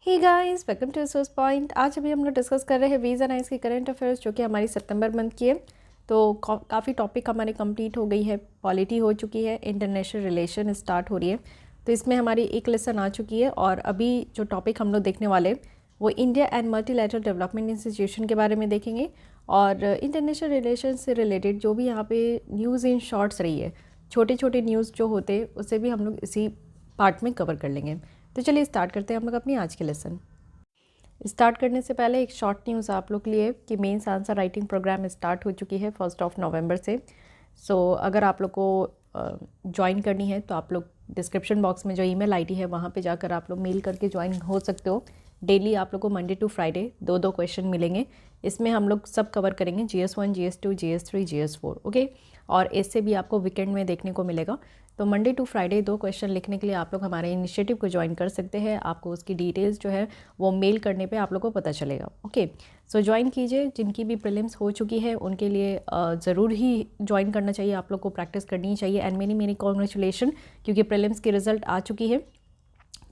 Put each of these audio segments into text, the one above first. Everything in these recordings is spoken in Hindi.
Hey guys, welcome to Source Point. आज अभी हम लोग डिस्कस कर रहे हैं वीज़ा नाइस की करंट अफेयर्स जो कि हमारी सितंबर मंथ की है। तो काफ़ी टॉपिक हमारी कंप्लीट हो गई है। पॉलिटी हो चुकी है, इंटरनेशनल रिलेशन स्टार्ट हो रही है। तो इसमें हमारी एक लेसन आ चुकी है और अभी जो टॉपिक हम लोग देखने वाले हैं वो India and multilateral development institution के बारे में देखेंगे। और इंटरनेशनल रिलेशन से रिलेटेड जो भी यहाँ पे न्यूज़ इन शॉर्ट्स रही है, छोटे छोटे न्यूज़ जो होते हैं उसे भी हम लोग इसी पार्ट में कवर कर लेंगे। तो चलिए स्टार्ट करते हैं हम लोग अपनी आज के लेसन। स्टार्ट करने से पहले एक शॉर्ट न्यूज़ आप लोग के लिए कि mains answer writing program start हो चुकी है 1 नवंबर से। अगर आप लोग को ज्वाइन करनी है तो आप लोग डिस्क्रिप्शन बॉक्स में जो ईमेल आईडी है वहाँ पे जाकर आप लोग मेल करके ज्वाइन हो सकते हो। डेली आप लोग को मंडे टू फ्राइडे दो क्वेश्चन मिलेंगे। इसमें हम लोग सब कवर करेंगे GS1, GS2, GS3, GS4, okay. और इससे भी आपको वीकेंड में देखने को मिलेगा। तो मंडे टू फ्राइडे 2 क्वेश्चन लिखने के लिए आप लोग हमारे इनिशिएटिव को ज्वाइन कर सकते हैं। आपको उसकी डिटेल्स जो है वो मेल करने पे आप लोग को पता चलेगा, ओके। ज्वाइन कीजिए। जिनकी भी प्रीलिम्स हो चुकी है उनके लिए ज़रूर ही ज्वाइन करना चाहिए, आप लोग को प्रैक्टिस करनी चाहिए। एंड मेनी कॉन्ग्रेचुलेशन, क्योंकि प्रीलिम्स की रिज़ल्ट आ चुकी है।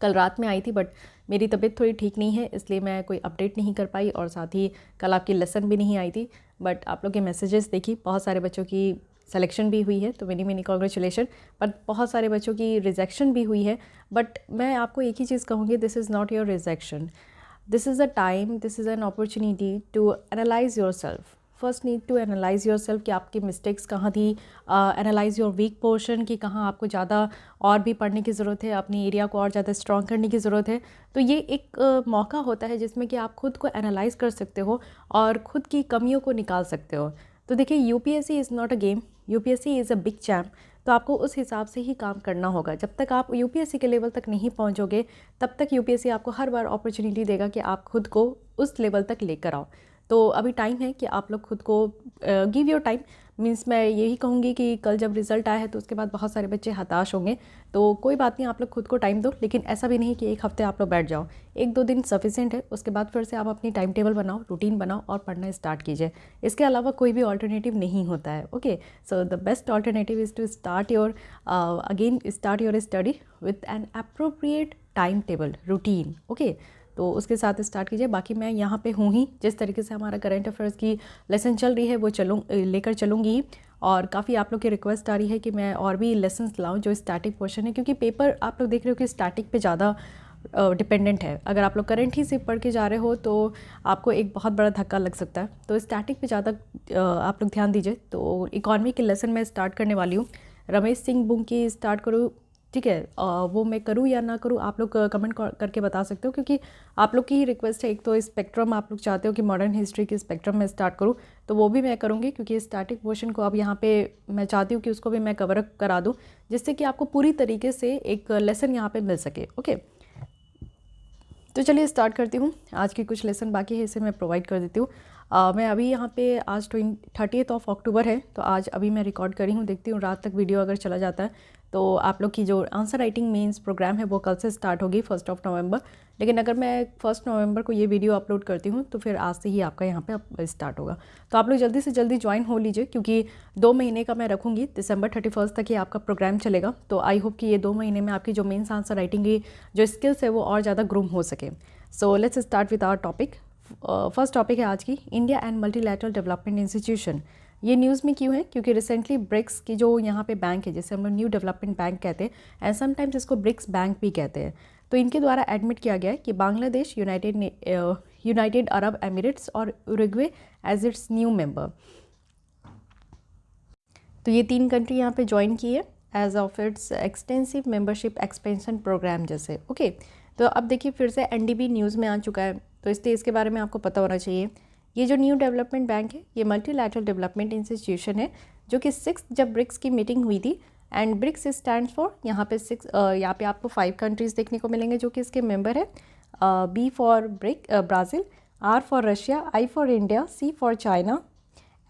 कल रात में आई थी बट मेरी तबीयत थोड़ी ठीक नहीं है, इसलिए मैं कोई अपडेट नहीं कर पाई। और साथ ही कल आपकी लेसन भी नहीं आई थी। बट आप लोग के मैसेजेस देखी, बहुत सारे बच्चों की सिलेक्शन भी हुई है, तो मेनी कॉन्ग्रेचुलेशन। बट बहुत सारे बच्चों की रिजेक्शन भी हुई है। बट मैं आपको एक ही चीज़ कहूँगी, this is not your rejection, this is a time, this is an opportunity to analyse your self. First need to analyse your self कि आपकी मिस्टेक्स कहाँ थी। एनालाइज योर वीक पोर्शन कि कहाँ आपको ज़्यादा और भी पढ़ने की ज़रूरत है, अपनी एरिया को और ज़्यादा स्ट्रॉन्ग करने की ज़रूरत है। तो ये एक मौका होता है जिसमें कि आप खुद को एनालाइज कर सकते हो और खुद की कमियों को निकाल सकते हो। तो देखिए, UPSC is not a game, UPSC is a big champ. तो आपको उस हिसाब से ही काम करना होगा। जब तक आप UPSC के लेवल तक नहीं पहुंचोगे तब तक UPSC आपको हर बार अपॉर्चुनिटी देगा कि आप खुद को उस लेवल तक लेकर आओ। तो अभी टाइम है कि आप लोग खुद को गिव योर टाइम। मीन्स मैं यही कहूँगी कि कल जब रिज़ल्ट आया है तो उसके बाद बहुत सारे बच्चे हताश होंगे। तो कोई बात नहीं, आप लोग खुद को टाइम दो, लेकिन ऐसा भी नहीं कि एक हफ्ते आप लोग बैठ जाओ। 1-2 दिन सफिशिएंट है। उसके बाद फिर से आप अपनी टाइम टेबल बनाओ, रूटीन बनाओ और पढ़ना स्टार्ट कीजिए। इसके अलावा कोई भी ऑल्टरनेटिव नहीं होता है, okay. So the best alternative is to start your study with an appropriate time table routine, okay. तो उसके साथ स्टार्ट कीजिए। बाकी मैं यहाँ पे हूँ ही, जिस तरीके से हमारा करंट अफेयर्स की लेसन चल रही है वो लेकर चलूँगी। और काफ़ी आप लोग की रिक्वेस्ट आ रही है कि मैं और भी लेसन्स लाऊं जो स्टैटिक पोर्शन है, क्योंकि पेपर आप लोग देख रहे हो कि स्टैटिक पे ज़्यादा डिपेंडेंट है। अगर आप लोग करंट ही सिर्फ पढ़ के जा रहे हो तो आपको एक बहुत बड़ा धक्का लग सकता है। तो स्टैटिक पे ज़्यादा आप लोग ध्यान दीजिए। तो इकॉनमी की लेसन मैं स्टार्ट करने वाली हूँ। रमेश सिंह बुंग की स्टार्ट करूँ, ठीक है। वो मैं करूँ या ना करूँ, आप लोग कमेंट करके बता सकते हो, क्योंकि आप लोग की ही रिक्वेस्ट है। एक तो स्पेक्ट्रम आप लोग चाहते हो कि मॉडर्न हिस्ट्री की स्पेक्ट्रम में स्टार्ट करूँ, तो वो भी मैं करूँगी, क्योंकि स्टैटिक पोर्शन को अब यहाँ पे मैं चाहती हूँ कि उसको भी मैं कवर करा दूँ, जिससे कि आपको पूरी तरीके से एक लेसन यहाँ पे मिल सके, ओके। तो चलिए स्टार्ट करती हूँ। आज की कुछ लेसन बाकी है, इसे मैं प्रोवाइड कर देती हूँ। मैं अभी यहाँ पे आज 30 अक्टूबर है, तो आज अभी मैं रिकॉर्ड करी हूँ। देखती हूँ रात तक वीडियो अगर चला जाता है तो आप लोग की जो आंसर राइटिंग मेंस प्रोग्राम है वो कल से स्टार्ट होगी 1 नवंबर। लेकिन अगर मैं 1 नवंबर को ये वीडियो अपलोड करती हूँ तो फिर आज से ही आपका यहाँ पे स्टार्ट होगा। तो आप लोग जल्दी से जल्दी ज्वाइन हो लीजिए, क्योंकि 2 महीने का मैं रखूँगी। दिसंबर 31 तक ही आपका प्रोग्राम चलेगा। तो आई होप कि ये 2 महीने में आपकी जो मेंस आंसर राइटिंग की जो स्किल्स है वो और ज़्यादा ग्रूम हो सके। So let's start with our topic. First topic है आज की, India and multilateral development institution. ये न्यूज़ में क्यों है? क्योंकि रिसेंटली ब्रिक्स की जो यहाँ पे बैंक है, जिसे हम लोग न्यू डेवलपमेंट बैंक कहते हैं, एंड समटाइम्स इसको ब्रिक्स बैंक भी कहते हैं, तो इनके द्वारा एडमिट किया गया है कि बांग्लादेश, यूनाइटेड अरब एमिरेट्स और Uruguay as its new member. तो ये 3 कंट्री यहाँ पे ज्वाइन की है as of its extensive membership expansion program जैसे, ओके। तो अब देखिए फिर से NDB न्यूज़ में आ चुका है, तो इसलिए इसके बारे में आपको पता होना चाहिए। ये जो न्यू डेवलपमेंट बैंक है ये मल्टीलैटरल डेवलपमेंट इंस्टीट्यूशन है, जो कि 6 जब ब्रिक्स की मीटिंग हुई थी। एंड ब्रिक्स स्टैंड फॉर, यहाँ पे आपको 5 कंट्रीज़ देखने को मिलेंगे जो कि इसके मेंबर है। B for Brazil, R for Russia, I for India, C for China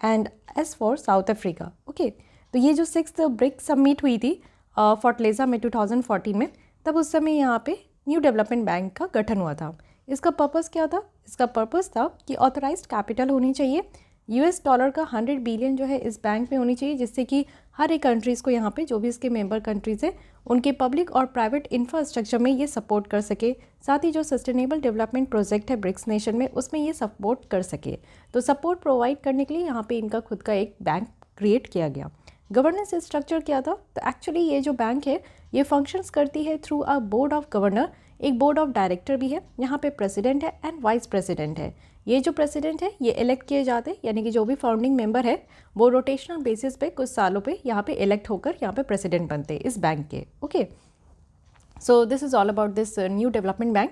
and S for south Africa, okay. तो ये जो 6th ब्रिक्स समिट हुई थी फोर्टलेजा में 2014 में, तब उस समय यहाँ पे न्यू डेवलपमेंट बैंक का गठन हुआ था। इसका पर्पस क्या था? इसका पर्पस था कि ऑथराइज्ड कैपिटल होनी चाहिए, US डॉलर का 100 बिलियन जो है इस बैंक में होनी चाहिए, जिससे कि हर एक कंट्रीज़ को यहाँ पे जो भी इसके मेंबर कंट्रीज़ हैं उनके पब्लिक और प्राइवेट इंफ्रास्ट्रक्चर में ये सपोर्ट कर सके। साथ ही जो सस्टेनेबल डेवलपमेंट प्रोजेक्ट है ब्रिक्स नेशन में, उसमें ये सपोर्ट कर सके। तो सपोर्ट प्रोवाइड करने के लिए यहाँ पे इनका खुद का एक बैंक क्रिएट किया गया। गवर्नेंस स्ट्रक्चर क्या था? तो एक्चुअली ये जो बैंक है ये फंक्शंस करती है through a board of governor, एक बोर्ड ऑफ डायरेक्टर भी है, यहाँ पे प्रेसिडेंट है एंड वाइस प्रेसिडेंट है। ये जो प्रेसिडेंट है ये इलेक्ट किए जाते हैं, यानी कि जो भी फाउंडिंग मेंबर है वो रोटेशनल बेसिस पे कुछ सालों पे यहाँ पे इलेक्ट होकर यहाँ पे प्रेसिडेंट बनते हैं इस बैंक के। Okay, so this is all about this new development bank.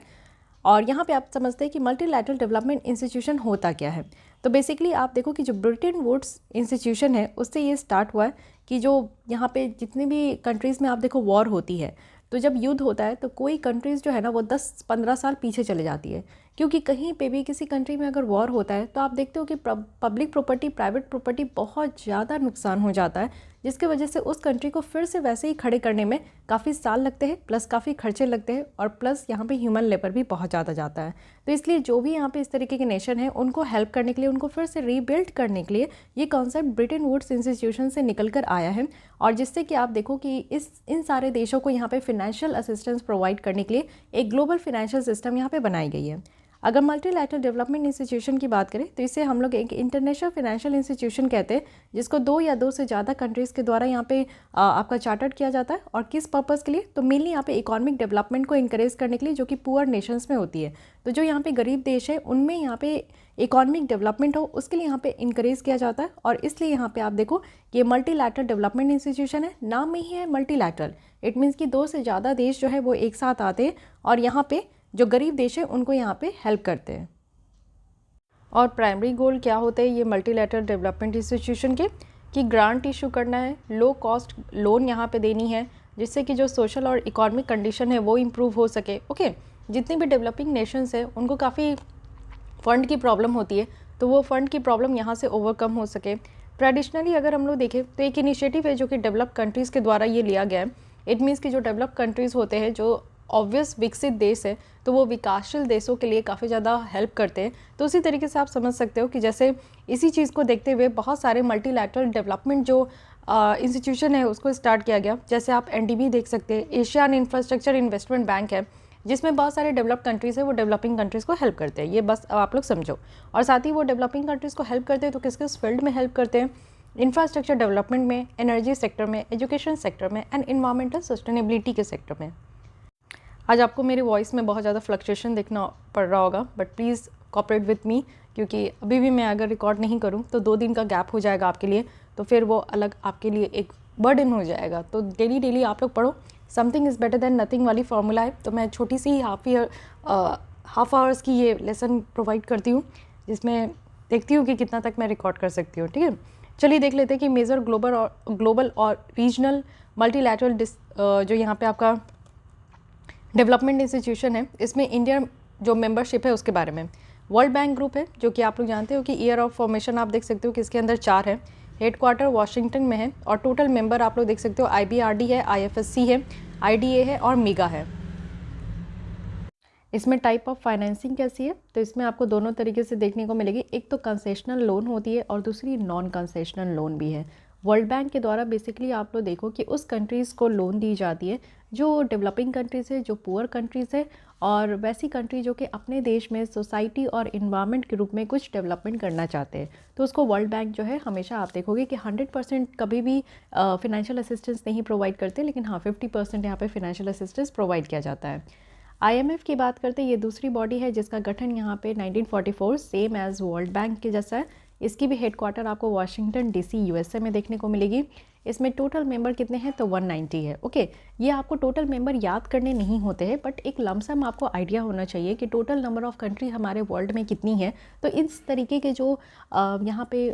और यहाँ पे आप समझते हैं कि मल्टीलैटरल डेवलपमेंट इंस्टीट्यूशन होता क्या है। तो बेसिकली आप देखो कि जो ब्रिटेन वुड्स इंस्टीट्यूशन है उससे ये स्टार्ट हुआ है कि जो यहाँ पे जितनी भी कंट्रीज़ में आप देखो वॉर होती है, तो जब युद्ध होता है तो कोई कंट्रीज़ जो है ना वो 10-15 साल पीछे चले जाती है, क्योंकि कहीं पे भी किसी कंट्री में अगर वॉर होता है तो आप देखते हो कि पब्लिक प्रॉपर्टी, प्राइवेट प्रॉपर्टी बहुत ज़्यादा नुकसान हो जाता है, जिसकी वजह से उस कंट्री को फिर से वैसे ही खड़े करने में काफ़ी साल लगते हैं, प्लस काफ़ी खर्चे लगते हैं, और प्लस यहाँ पे ह्यूमन लेबर भी बहुत ज़्यादा जाता है। तो इसलिए जो भी यहाँ पे इस तरीके के नेशन है उनको हेल्प करने के लिए, उनको फिर से रीबिल्ड करने के लिए ये कॉन्सेप्ट ब्रिटेन वुड्स इंस्टीट्यूशन से निकल कर आया है, और जिससे कि आप देखो कि इन सारे देशों को यहाँ पे फाइनेंशियल असिस्टेंस प्रोवाइड करने के लिए एक ग्लोबल फाइनेंशियल सिस्टम यहाँ पे बनाई गई है। अगर मल्टीलैटरल डेवलपमेंट इंस्टीट्यूशन की बात करें तो इसे हम लोग एक इंटरनेशनल फाइनेंशियल इंस्टीट्यूशन कहते हैं, जिसको 2 या 2 से ज़्यादा कंट्रीज़ के द्वारा यहाँ पे आपका चार्टर्ड किया जाता है। और किस पर्पज़ के लिए? तो मेनली यहाँ पे इकोनॉमिक डेवलपमेंट को इंकरेज करने के लिए, जो कि पुअर नेशंस में होती है। तो जो यहाँ पे गरीब देश है उनमें यहाँ पे इकोनॉमिक डेवलपमेंट हो उसके लिए यहाँ पे इंकरेज किया जाता है। और इसलिए यहाँ पे आप देखो कि मल्टीलैटरल डेवलपमेंट इंस्टीट्यूशन है, नाम में ही है मल्टीलैटरल। इट मीन्स कि 2 से ज़्यादा देश जो है वो एक साथ आते हैं और यहाँ पे जो गरीब देश है उनको यहाँ पे हेल्प करते हैं। और प्राइमरी गोल क्या होते हैं ये मल्टीलैटरल डेवलपमेंट इंस्टीट्यूशन के? कि ग्रांट इशू करना है, लो कॉस्ट लोन यहाँ पे देनी है, जिससे कि जो सोशल और इकोनॉमिक कंडीशन है वो इम्प्रूव हो सके। ओके, जितनी भी डेवलपिंग नेशंस है उनको काफ़ी फ़ंड की प्रॉब्लम होती है, तो वो फ़ंड की प्रॉब्लम यहाँ से ओवरकम हो सके। ट्रेडिशनली अगर हम लोग देखें तो एक इनिशिएटिव है जो कि डेवलप कंट्रीज़ के द्वारा ये लिया गया है। इट मीन्स कि जो डेवलप कंट्रीज़ होते हैं, जो ऑब्वियस विकसित देश है, तो वो विकासशील देशों के लिए काफ़ी ज़्यादा हेल्प करते हैं। तो उसी तरीके से आप समझ सकते हो कि जैसे इसी चीज़ को देखते हुए बहुत सारे मल्टीलैटरल डेवलपमेंट जो इंस्टीट्यूशन है उसको स्टार्ट किया गया। जैसे आप NDB देख सकते हैं, एशियन इंफ्रास्ट्रक्चर इन्वेस्टमेंट बैंक है, जिसमें बहुत सारे डेवलप कंट्रीज़ है वो डेवलपिंग कंट्रीज़ को हेल्प करते हैं। ये बस अब आप लोग समझो। और साथ ही वो डेवलपिंग कंट्रीज़ को हेल्प करते हैं तो किस किस फील्ड में हेल्प करते हैं? इंफ्रास्ट्रक्चर डेवलपमेंट में, एनर्जी सेक्टर में, एजुकेशन सेक्टर में एंड इन्वायरमेंटल सस्टेनेबिलिटी के सेक्टर में। आज आपको मेरी वॉइस में बहुत ज़्यादा फ्लक्चुएशन देखना पड़ रहा होगा, but please cooperate with me, क्योंकि अभी भी मैं अगर रिकॉर्ड नहीं करूँ तो 2 दिन का गैप हो जाएगा आपके लिए, तो फिर वो अलग आपके लिए एक बर्डन हो जाएगा। तो डेली आप लोग पढ़ो, something is better than nothing वाली फॉर्मूला है। तो मैं छोटी सी हाफ आवर्स की ये लेसन प्रोवाइड करती हूँ, जिसमें देखती हूँ कि कितना तक मैं रिकॉर्ड कर सकती हूँ। ठीक है, चलिए देख लेते हैं कि मेजर ग्लोबल और रीजनल मल्टीलैटरल जो यहाँ पे आपका डेवलपमेंट इंस्टीट्यूशन है, इसमें इंडिया जो मेंबरशिप है उसके बारे में। वर्ल्ड बैंक ग्रुप है, जो कि आप लोग जानते हो कि ईयर ऑफ फॉर्मेशन आप देख सकते हो कि इसके अंदर 4 है। हेडक्वार्टर वॉशिंगटन में है, और टोटल मेंबर आप लोग देख सकते हो IBRD है, IFSC है, IDA है और MEGA है। इसमें टाइप ऑफ फाइनेंसिंग कैसी है? तो इसमें आपको दोनों तरीके से देखने को मिलेगी। एक तो कंसेशनल लोन होती है और दूसरी नॉन कंसेशनल लोन भी है। वर्ल्ड बैंक के द्वारा बेसिकली आप लोग देखो कि उस कंट्रीज़ को लोन दी जाती है जो डेवलपिंग कंट्रीज़ है, जो पुअर कंट्रीज़ है, और वैसी कंट्री जो कि अपने देश में सोसाइटी और इन्वायरमेंट के रूप में कुछ डेवलपमेंट करना चाहते हैं। तो उसको वर्ल्ड बैंक जो है हमेशा आप देखोगे कि 100% कभी भी फाइनेंशियल असिस्टेंस नहीं प्रोवाइड करते, लेकिन हाँ 50% यहाँ पे फाइनेंशियल असिस्टेंस प्रोवाइड किया जाता है। IMF की बात करते हैं, ये दूसरी बॉडी है जिसका गठन यहाँ पे 1944 सेम एज़ वर्ल्ड बैंक के जैसा है। इसकी भी हेडक्वार्टर आपको वाशिंगटन DC USA में देखने को मिलेगी। इसमें टोटल मेंबर कितने हैं? तो 190 है। ओके, ये आपको टोटल मेंबर याद करने नहीं होते हैं, बट एक लमसम आपको आइडिया होना चाहिए कि टोटल नंबर ऑफ़ कंट्री हमारे वर्ल्ड में कितनी है। तो इस तरीके के जो यहाँ पे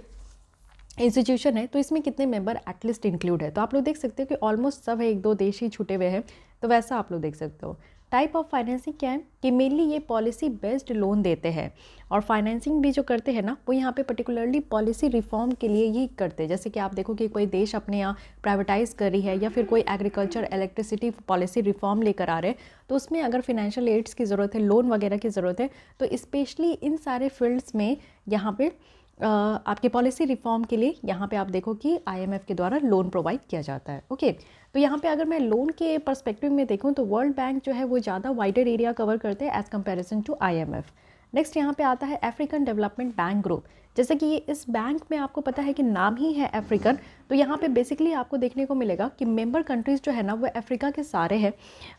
इंस्टीट्यूशन है तो इसमें कितने मेंबर एटलीस्ट इंक्लूड है। तो आप लोग देख सकते हो कि ऑलमोस्ट सब है, 1-2 देश ही छूटे हुए हैं, तो वैसा आप लोग देख सकते हो। टाइप ऑफ फाइनेंसिंग क्या है कि मेनली ये पॉलिसी बेस्ड लोन देते हैं, और फाइनेंसिंग भी जो करते हैं ना वो यहाँ पे पर्टिकुलरली पॉलिसी रिफॉर्म के लिए ही करते हैं। जैसे कि आप देखो कि कोई देश अपने यहाँ प्राइवेटाइज कर रही है या फिर कोई एग्रीकल्चर इलेक्ट्रिसिटी पॉलिसी रिफॉर्म लेकर आ रहे हैं, तो उसमें अगर फिनेंशियल एड्स की ज़रूरत है, लोन वगैरह की ज़रूरत है, तो स्पेशली इन सारे फील्ड्स में यहाँ पे आपके पॉलिसी रिफॉर्म के लिए यहाँ पे आप देखो कि IMF के द्वारा लोन प्रोवाइड किया जाता है। ओके, तो यहाँ पे अगर मैं लोन के पर्सपेक्टिव में देखूँ तो वर्ल्ड बैंक जो है वो ज़्यादा वाइडर एरिया कवर करते हैं as comparison to IMF। Next यहाँ पे आता है अफ्रीकन डेवलपमेंट बैंक ग्रुप। जैसे कि ये इस बैंक में आपको पता है कि नाम ही है अफ्रीकन, तो यहाँ पे बेसिकली आपको देखने को मिलेगा कि मेंबर कंट्रीज़ जो है ना वो अफ्रीका के सारे हैं,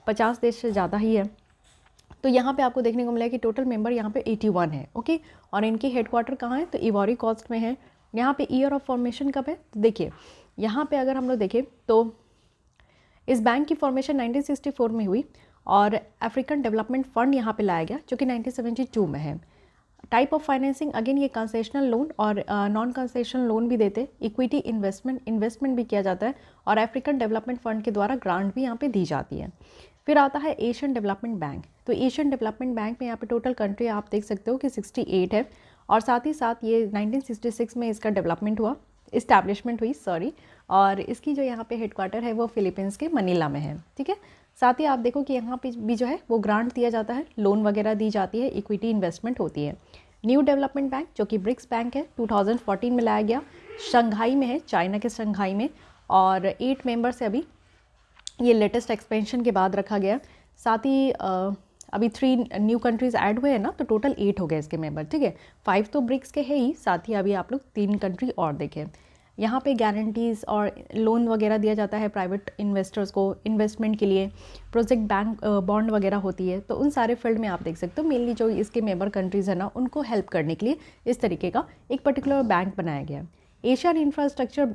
50 देश से ज़्यादा ही है। तो यहाँ पे आपको देखने को मिला कि टोटल मेंबर यहाँ पे 81 है। ओके, और इनकी हेडक्वार्टर कहाँ है, तो इवॉरी कोस्ट में है। यहाँ पे ईयर ऑफ फॉर्मेशन कब है, तो देखिए यहाँ पे अगर हम लोग देखें तो इस बैंक की फॉर्मेशन 1964 में हुई और अफ्रीकन डेवलपमेंट फंड यहाँ पे लाया गया जो कि 1972 में है। टाइप ऑफ फाइनेंसिंग अगेन ये कंसेशनल लोन और नॉन कंसेशनल लोन भी देते, इक्विटी इन्वेस्टमेंट भी किया जाता है और अफ्रीकन डेवलपमेंट फंड के द्वारा ग्रांट भी यहाँ पे दी जाती है। फिर आता है एशियन डेवलपमेंट बैंक। तो एशियन डेवलपमेंट बैंक में यहाँ पे टोटल कंट्री आप देख सकते हो कि 68 है और साथ ही साथ ये 1966 में इसका डेवलपमेंट हुआ, इस्टेब्लिशमेंट हुई सॉरी, और इसकी जो यहाँ पे हेडक्वार्टर है वो फिलीपींस के मनीला में है। ठीक है, साथ ही आप देखो कि यहाँ पे भी जो है वो ग्रांट दिया जाता है, लोन वगैरह दी जाती है, इक्विटी इन्वेस्टमेंट होती है। न्यू डेवलपमेंट बैंक जो कि ब्रिक्स बैंक है 2014 में लाया गया, शंघाई में है, चाइना के शंघाई में, और 8 मेंबर्स है अभी, ये लेटेस्ट एक्सपेंशन के बाद रखा गया। साथ ही अभी 3 न्यू कंट्रीज़ ऐड हुए हैं ना, तो टोटल 8 हो गए इसके मेंबर। ठीक है, 5 तो ब्रिक्स के है ही, साथ ही अभी आप लोग 3 कंट्री और देखें। यहाँ पे गारंटीज़ और लोन वगैरह दिया जाता है प्राइवेट इन्वेस्टर्स को इन्वेस्टमेंट के लिए, प्रोजेक्ट बैंक बॉन्ड वगैरह होती है, तो उन सारे फील्ड में आप देख सकते हो मेनली जो इसके मेंबर कंट्रीज़ है ना उनको हेल्प करने के लिए इस तरीके का एक पर्टिकुलर बैंक बनाया गया। एशियन इंफ्रास्ट्रक्चर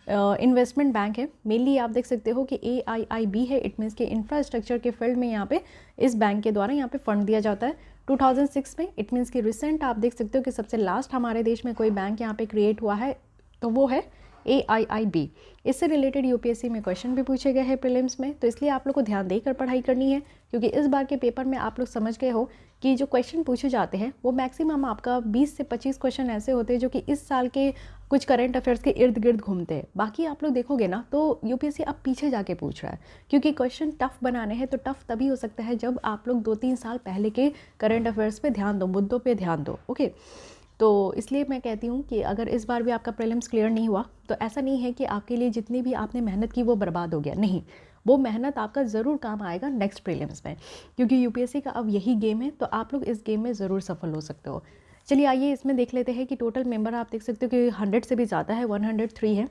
इन्वेस्टमेंट बैंक है, मेनली आप देख सकते हो कि AIIB है, इट मीन्स के इंफ्रास्ट्रक्चर के फील्ड में यहाँ पे इस बैंक के द्वारा यहाँ पे फंड दिया जाता है 2006 में। इट मीन्स कि रिसेंट आप देख सकते हो कि सबसे लास्ट हमारे देश में कोई बैंक यहाँ पे क्रिएट हुआ है तो वो है AIIB। इससे रिलेटेड UPSC में क्वेश्चन भी पूछे गए हैं प्रीलिम्स में, तो इसलिए आप लोग को ध्यान देकर पढ़ाई करनी है, क्योंकि इस बार के पेपर में आप लोग समझ गए हो कि जो क्वेश्चन पूछे जाते हैं वो मैक्सिमम आपका 20 से 25 क्वेश्चन ऐसे होते हैं जो कि इस साल के कुछ करंट अफेयर्स के इर्द गिर्द घूमते हैं। बाकी आप लोग देखोगे ना तो UPSC अब पीछे जाके पूछ रहा है, क्योंकि क्वेश्चन टफ बनाने हैं तो टफ तभी हो सकता है जब आप लोग 2-3 साल पहले के करंट अफेयर्स पे ध्यान दो, मुद्दों पे ध्यान दो। ओके, तो इसलिए मैं कहती हूँ कि अगर इस बार भी आपका प्रीलिम्स क्लियर नहीं हुआ तो ऐसा नहीं है कि आपके लिए जितनी भी आपने मेहनत की वो बर्बाद हो गया, नहीं, वो मेहनत आपका ज़रूर काम आएगा नेक्स्ट प्रीलिम्स में, क्योंकि UPSC का अब यही गेम है, तो आप लोग इस गेम में ज़रूर सफल हो सकते हो। चलिए आइए इसमें देख लेते हैं कि टोटल मेंबर आप देख सकते हो कि 100 से भी ज़्यादा है, 103 है।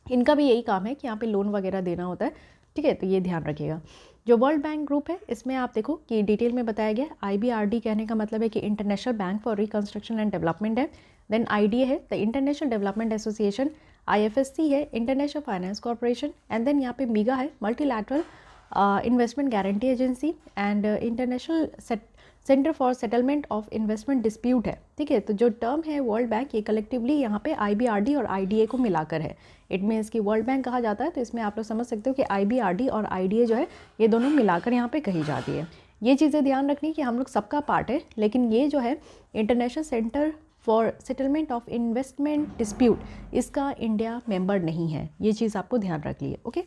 इनका भी यही काम है कि यहाँ पे लोन वगैरह देना होता है। ठीक है, तो ये ध्यान रखिएगा। जो वर्ल्ड बैंक ग्रुप है इसमें आप देखो कि डिटेल में बताया गया, IBRD कहने का मतलब है कि international bank for reconstruction and development है। देन IDA है the international development association, IFSC है international finance corporation, and then यहाँ पे MIGA है multilateral investment guarantee agency, and international centre for settlement of investment dispute है। ठीक है, तो जो टर्म है वर्ल्ड बैंक ये कलेक्टिवली यहाँ पे IBRD और IDA को मिलाकर है, इट मीन्स कि वर्ल्ड बैंक कहा जाता है, तो इसमें आप लोग समझ सकते हो कि IBRD और IDA जो है ये दोनों मिलाकर यहाँ पे कही जाती है। ये चीज़ें ध्यान रखनी कि हम लोग सबका पार्ट है, लेकिन ये जो है international centre for settlement of investment dispute, इसका इंडिया मेंबर नहीं है, ये चीज़ आपको ध्यान रख लिए। ओके,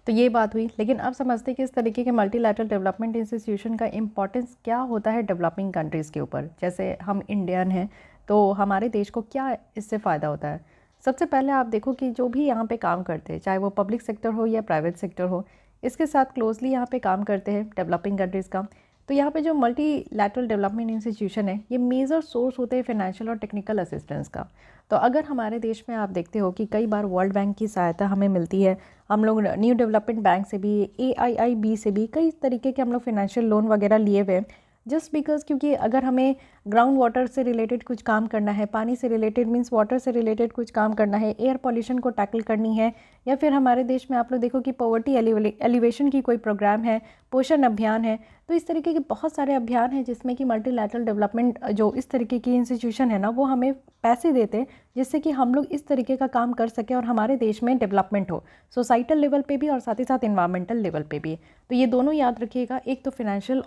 तो ये बात हुई, लेकिन अब समझते हैं कि इस तरीके के मल्टीलैटरल डेवलपमेंट इंस्टीट्यूशन का इंपॉर्टेंस क्या होता है डेवलपिंग कंट्रीज़ के ऊपर। जैसे हम इंडियन हैं तो हमारे देश को क्या इससे फ़ायदा होता है। सबसे पहले आप देखो कि जो भी यहाँ पे काम करते हैं, चाहे वो पब्लिक सेक्टर हो या प्राइवेट सेक्टर हो, इसके साथ क्लोजली यहाँ पे काम करते हैं डेवलपिंग कंट्रीज़ का। तो यहाँ पे जो मल्टीलैटरल डेवलपमेंट इंस्टीट्यूशन है ये मेजर सोर्स होते हैं फाइनेंशियल और टेक्निकल असिस्टेंस का। तो अगर हमारे देश में आप देखते हो कि कई बार वर्ल्ड बैंक की सहायता हमें मिलती है, हम लोग न्यू डेवलपमेंट बैंक से भी, AIIB से भी कई तरीके के हम लोग फाइनेंशियल लोन वगैरह लिए हुए, जस्ट बिकॉज क्योंकि अगर हमें ग्राउंड वाटर से रिलेटेड कुछ काम करना है, पानी से रिलेटेड मीन्स वाटर से रिलेटेड कुछ काम करना है, एयर पॉल्यूशन को टैकल करनी है, या फिर हमारे देश में आप लोग देखो कि पॉवर्टी एलिवेशन की कोई प्रोग्राम है, पोषण अभियान है, तो इस तरीके के बहुत सारे अभियान हैं जिसमें कि मल्टीलैटरल डेवलपमेंट जो इस तरीके की इंस्टीट्यूशन है ना वो हमें पैसे देते हैं जिससे कि हम लोग इस तरीके का काम कर सकें और हमारे देश में डेवलपमेंट हो, सोसाइटल लेवल पे भी और साथ ही साथ इन्वायरमेंटल लेवल पे भी। तो ये दोनों याद रखिएगा, एक तो फिनेंशियल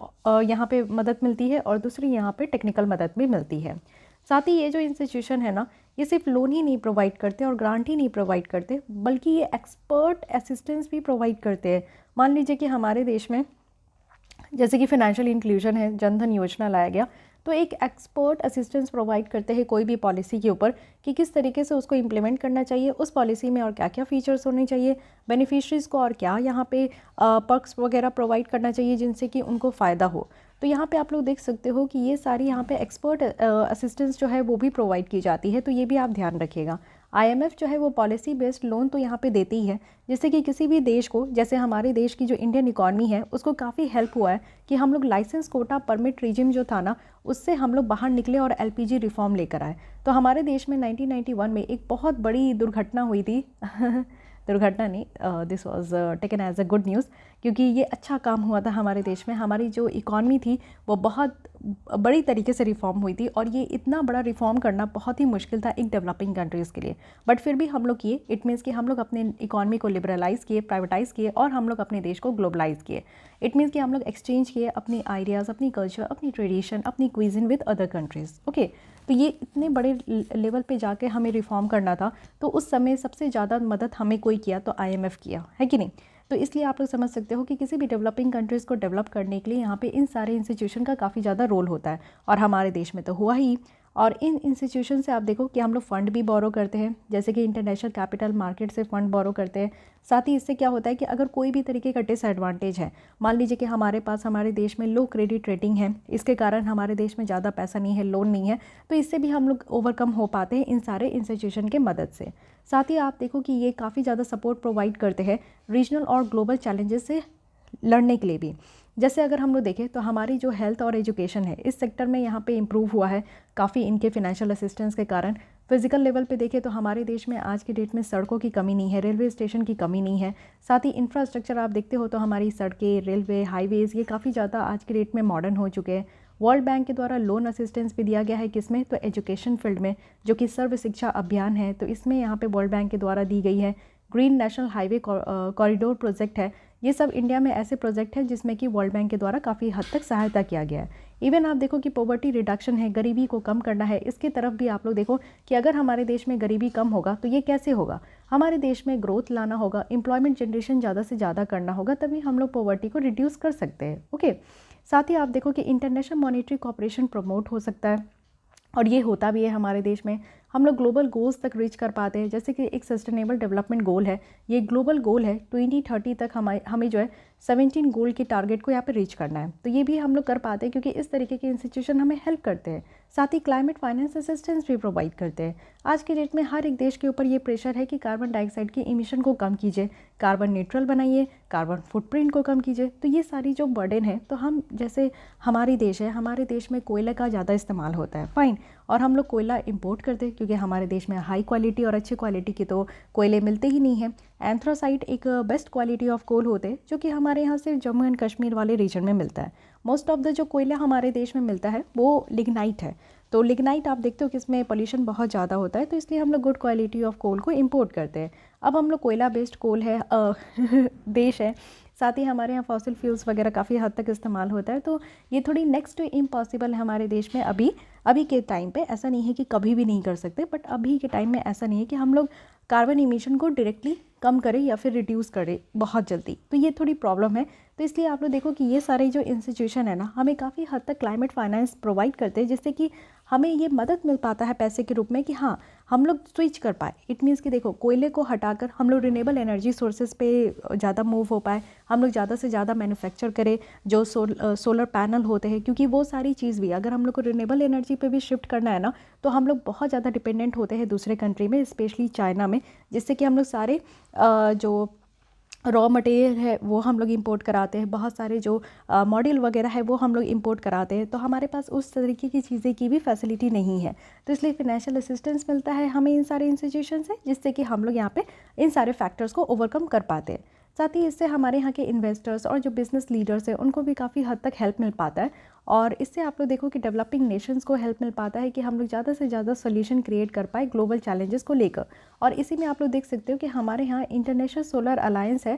यहाँ पे मदद मिलती है और दूसरी यहाँ पे टेक्निकल मदद भी मिलती है। साथ ही ये जो इंस्टीट्यूशन है ना ये सिर्फ लोन ही नहीं प्रोवाइड करते और ग्रांट ही नहीं प्रोवाइड करते, बल्कि ये एक्सपर्ट असिस्टेंस भी प्रोवाइड करते हैं। मान लीजिए कि हमारे देश में जैसे कि फाइनेंशियल इंक्लूजन है, जनधन योजना लाया गया, तो एक एक्सपर्ट असिस्टेंस प्रोवाइड करते हैं कोई भी पॉलिसी के ऊपर कि किस तरीके से उसको इम्प्लीमेंट करना चाहिए, उस पॉलिसी में और क्या क्या फीचर्स होने चाहिए, बेनिफिशरीज़ को और क्या यहाँ पे पर्क्स वगैरह प्रोवाइड करना चाहिए जिनसे कि उनको फ़ायदा हो। तो यहाँ पे आप लोग देख सकते हो कि ये सारी यहाँ पे एक्सपर्ट असिस्टेंस जो है वो भी प्रोवाइड की जाती है, तो ये भी आप ध्यान रखिएगा। आईएमएफ जो है वो पॉलिसी बेस्ड लोन तो यहाँ पे देती ही है, जिससे कि किसी भी देश को, जैसे हमारे देश की जो इंडियन इकॉनमी है उसको काफ़ी हेल्प हुआ है कि हम लोग लाइसेंस कोटा परमिट रिजिम जो था ना उससे हम लोग बाहर निकले और एलपीजी रिफॉर्म लेकर आए। तो हमारे देश में 1991 में एक बहुत बड़ी दुर्घटना हुई थी दुर्घटना नहीं, this was taken as a good news, क्योंकि ये अच्छा काम हुआ था हमारे देश में। हमारी जो इकॉनमी थी वो बहुत बड़ी तरीके से रिफॉर्म हुई थी, और ये इतना बड़ा रिफॉर्म करना बहुत ही मुश्किल था एक डेवलपिंग कंट्रीज़ के लिए, बट फिर भी हम लोग किए। इट मीन्स कि हम लोग अपने इकॉनमी को लिबरलाइज़ किए, प्राइवेटाइज़ किए, और हम लोग अपने देश को ग्लोबलाइज़ किए। इट मीन्स कि हम लोग एक्सचेंज किए अपनी आइडियाज़, अपनी कल्चर, अपनी ट्रेडिशन, अपनी क्विज़न विद अदर कंट्रीज़। ओके, तो ये इतने बड़े लेवल पे जाके हमें रिफॉर्म करना था, तो उस समय सबसे ज़्यादा मदद हमें कोई किया तो आईएमएफ किया, है कि नहीं। तो इसलिए आप लोग समझ सकते हो कि किसी भी डेवलपिंग कंट्रीज़ को डेवलप करने के लिए यहाँ पे इन सारे इंस्टीट्यूशन का काफ़ी ज़्यादा रोल होता है, और हमारे देश में तो हुआ ही। और इन इंस्टीट्यूशन से आप देखो कि हम लोग फ़ंड भी बोरो करते हैं, जैसे कि इंटरनेशनल कैपिटल मार्केट से फ़ंड बोरो करते हैं। साथ ही इससे क्या होता है कि अगर कोई भी तरीके का डिसएडवांटेज है, मान लीजिए कि हमारे पास हमारे देश में लो क्रेडिट रेटिंग है, इसके कारण हमारे देश में ज़्यादा पैसा नहीं है, लोन नहीं है, तो इससे भी हम लोग ओवरकम हो पाते हैं इन सारे इंस्टीट्यूशन के मदद से। साथ ही आप देखो कि ये काफ़ी ज़्यादा सपोर्ट प्रोवाइड करते हैं रीजनल और ग्लोबल चैलेंजेस से लड़ने के लिए भी। जैसे अगर हम लोग देखें तो हमारी जो हेल्थ और एजुकेशन है इस सेक्टर में यहाँ पे इम्प्रूव हुआ है काफ़ी इनके फिनेंशियल असिस्टेंस के कारण। फिजिकल लेवल पे देखें तो हमारे देश में आज की डेट में सड़कों की कमी नहीं है, रेलवे स्टेशन की कमी नहीं है। साथ ही इंफ्रास्ट्रक्चर आप देखते हो तो हमारी सड़कें, रेलवे, हाईवेज़ ये काफ़ी ज़्यादा आज की डेट में मॉडर्न हो चुके हैं। वर्ल्ड बैंक के द्वारा लोन असिस्टेंस भी दिया गया है, किसमें, तो एजुकेशन फील्ड में, जो कि सर्व शिक्षा अभियान है, तो इसमें यहाँ पे वर्ल्ड बैंक के द्वारा दी गई है। Green national highway corridor project है, ये सब इंडिया में ऐसे प्रोजेक्ट हैं जिसमें कि वर्ल्ड बैंक के द्वारा काफ़ी हद तक सहायता किया गया है। इवन आप देखो कि पॉवर्टी रिडक्शन है, गरीबी को कम करना है, इसकी तरफ भी आप लोग देखो कि अगर हमारे देश में गरीबी कम होगा तो ये कैसे होगा, हमारे देश में ग्रोथ लाना होगा, एम्प्लॉयमेंट जनरेशन ज़्यादा से ज़्यादा करना होगा, तभी हम लोग पॉवर्टी को रिड्यूस कर सकते हैं। ओके, साथ ही आप देखो कि इंटरनेशनल मॉनेटरी कॉपरेशन प्रमोट हो सकता है, और ये होता भी है हमारे देश में। हम लोग ग्लोबल गोल्स तक रीच कर पाते हैं, जैसे कि एक सस्टेनेबल डेवलपमेंट गोल है, ये ग्लोबल गोल है 2030 तक हमें जो है 17 गोल के टारगेट को यहाँ पे रीच करना है, तो ये भी हम लोग कर पाते हैं क्योंकि इस तरीके के इंस्टीट्यूशन हमें हेल्प करते हैं। साथ ही क्लाइमेट फाइनेंस असिस्टेंस भी प्रोवाइड करते हैं। आज की डेट में हर एक देश के ऊपर ये प्रेशर है कि कार्बन डाइऑक्साइड की इमिशन को कम कीजिए, कार्बन न्यूट्रल बनाइए, कार्बन फुटप्रिंट को कम कीजिए। तो ये सारी जो बर्डन है, तो हम जैसे हमारी देश है, हमारे देश में कोयले का ज़्यादा इस्तेमाल होता है, फाइन, और हम लोग कोयला इंपोर्ट करते हैं क्योंकि हमारे देश में हाई क्वालिटी और अच्छी क्वालिटी के तो कोयले मिलते ही नहीं हैं। एंथ्रासाइट एक बेस्ट क्वालिटी ऑफ कोल होते हैं जो कि हमारे यहाँ सिर्फ जम्मू एंड कश्मीर वाले रीजन में मिलता है। मोस्ट ऑफ द जो कोयला हमारे देश में मिलता है वो लिग्नाइट है, तो लिग्नाइट आप देखते हो कि इसमें पोल्यूशन बहुत ज़्यादा होता है, तो इसलिए हम लोग गुड क्वालिटी ऑफ कोल को इंपोर्ट करते हैं। अब हम लोग कोयला बेस्ड कोल है देश है, साथ ही हमारे यहाँ फॉसिल फ्यूल्स वगैरह काफ़ी हद तक इस्तेमाल होता है, तो ये थोड़ी नेक्स्ट टू इम्पॉसिबल है हमारे देश में। अभी के टाइम पे ऐसा नहीं है कि कभी भी नहीं कर सकते, बट अभी के टाइम में ऐसा नहीं है कि हम लोग कार्बन इमिशन को डायरेक्टली कम करें या फिर रिड्यूस करें बहुत जल्दी, तो ये थोड़ी प्रॉब्लम है। तो इसलिए आप लोग देखो कि ये सारे जो इंस्टीट्यूशन है ना, हमें काफ़ी हद तक क्लाइमेट फाइनेंस प्रोवाइड करते हैं, जिससे कि हमें ये मदद मिल पाता है पैसे के रूप में कि हाँ हम लोग स्विच कर पाए। इट मीन्स कि देखो कोयले को हटाकर हम लोग रिन्यूएबल एनर्जी सोर्सेज पे ज़्यादा मूव हो पाए, हम लोग ज़्यादा से ज़्यादा मैन्युफैक्चर करें जो सोलर पैनल होते हैं, क्योंकि वो सारी चीज़ भी अगर हम लोग को रिन्यूएबल एनर्जी पे भी शिफ्ट करना है ना, तो हम लोग बहुत ज़्यादा डिपेंडेंट होते हैं दूसरे कंट्री में, स्पेशली चाइना में, जिससे कि हम लोग सारे जो रॉ मटेरियल है वो हम लोग इंपोर्ट कराते हैं, बहुत सारे जो मॉड्यूल वगैरह है वो हम लोग इंपोर्ट कराते हैं, तो हमारे पास उस तरीके की चीज़ें की भी फैसिलिटी नहीं है। तो इसलिए फिनेंशियल असिस्टेंस मिलता है हमें इन सारे इंस्टीट्यूशन से, जिससे कि हम लोग यहाँ पे इन सारे फैक्टर्स को ओवरकम कर पाते हैं। साथ ही इससे हमारे यहाँ के इन्वेस्टर्स और जो बिज़नेस लीडर्स हैं उनको भी काफ़ी हद तक हेल्प मिल पाता है, और इससे आप लोग देखो कि डेवलपिंग नेशंस को हेल्प मिल पाता है कि हम लोग ज़्यादा से ज़्यादा सोल्यूशन क्रिएट कर पाए ग्लोबल चैलेंजेस को लेकर। और इसी में आप लोग देख सकते हो कि हमारे यहाँ इंटरनेशनल सोलर अलायंस है,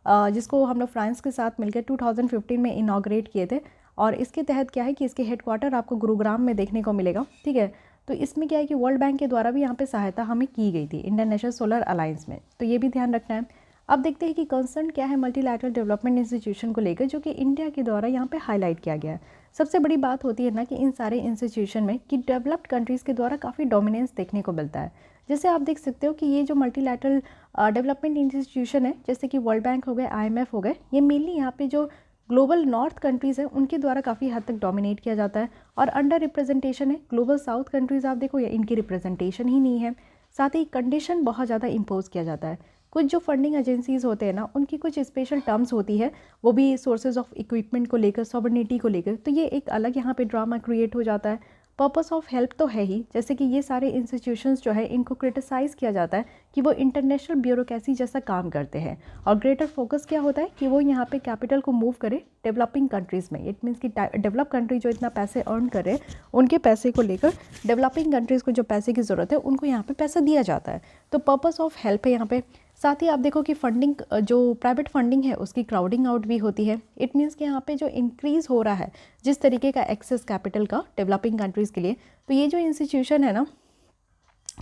जिसको हम लोग फ्रांस के साथ मिलकर 2015 में इनॉग्रेट किए थे, और इसके तहत क्या है कि इसके हेडक्वार्टर आपको गुरुग्राम में देखने को मिलेगा, ठीक है। तो इसमें क्या है कि वर्ल्ड बैंक के द्वारा भी यहाँ पे सहायता हमें की गई थी इंटरनेशनल सोलर अलायंस में, तो ये भी ध्यान रखना है। अब देखते हैं कि कंसर्न क्या है मल्टीलैटरल डेवलपमेंट इंस्टीट्यूशन को लेकर, जो कि इंडिया के द्वारा यहाँ पे हाईलाइट किया गया है। सबसे बड़ी बात होती है ना कि इन सारे इंस्टीट्यूशन में कि डेवलप्ड कंट्रीज़ के द्वारा काफ़ी डोमिनेंस देखने को मिलता है। जैसे आप देख सकते हो कि ये जो मल्टीलैटरल डेवलपमेंट इंस्टीट्यूशन है, जैसे कि वर्ल्ड बैंक हो गए, IMF हो गए, ये मेनली यहाँ पे जो ग्लोबल नॉर्थ कंट्रीज़ हैं उनके द्वारा काफ़ी हद तक डोमिनेट किया जाता है, और अंडर रिप्रेजेंटेशन है ग्लोबल साउथ कंट्रीज़। आप देखो ये इनकी रिप्रेजेंटेशन ही नहीं है। साथ ही कंडीशन बहुत ज़्यादा इम्पोज किया जाता है। कुछ जो फंडिंग एजेंसीज़ होते हैं ना, उनकी कुछ स्पेशल टर्म्स होती है, वो भी सोर्सेज ऑफ इक्विपमेंट को लेकर, सॉवरेनिटी को लेकर, तो ये एक अलग यहाँ पे ड्रामा क्रिएट हो जाता है। पर्पस ऑफ हेल्प तो है ही, जैसे कि ये सारे इंस्टीट्यूशंस जो है इनको क्रिटिसाइज़ किया जाता है कि वो इंटरनेशनल ब्यूरोक्रेसी जैसा काम करते हैं, और ग्रेटर फोकस क्या होता है कि वो यहाँ पे कैपिटल को मूव करे डेवलपिंग कंट्रीज़ में। इट मीन्स कि डेवलप कंट्री जो इतना पैसे अर्न कर रहे हैं, उनके पैसे को लेकर डेवलपिंग कंट्रीज़ को जो पैसे की ज़रूरत है उनको यहाँ पे पैसा दिया जाता है। तो पर्पस ऑफ हेल्प है यहाँ पे। साथ ही आप देखो कि फंडिंग, जो प्राइवेट फंडिंग है उसकी क्राउडिंग आउट भी होती है। इट मीन्स कि यहाँ पे जो इंक्रीज़ हो रहा है जिस तरीके का एक्सेस कैपिटल का डेवलपिंग कंट्रीज़ के लिए, तो ये जो इंस्टीट्यूशन है ना,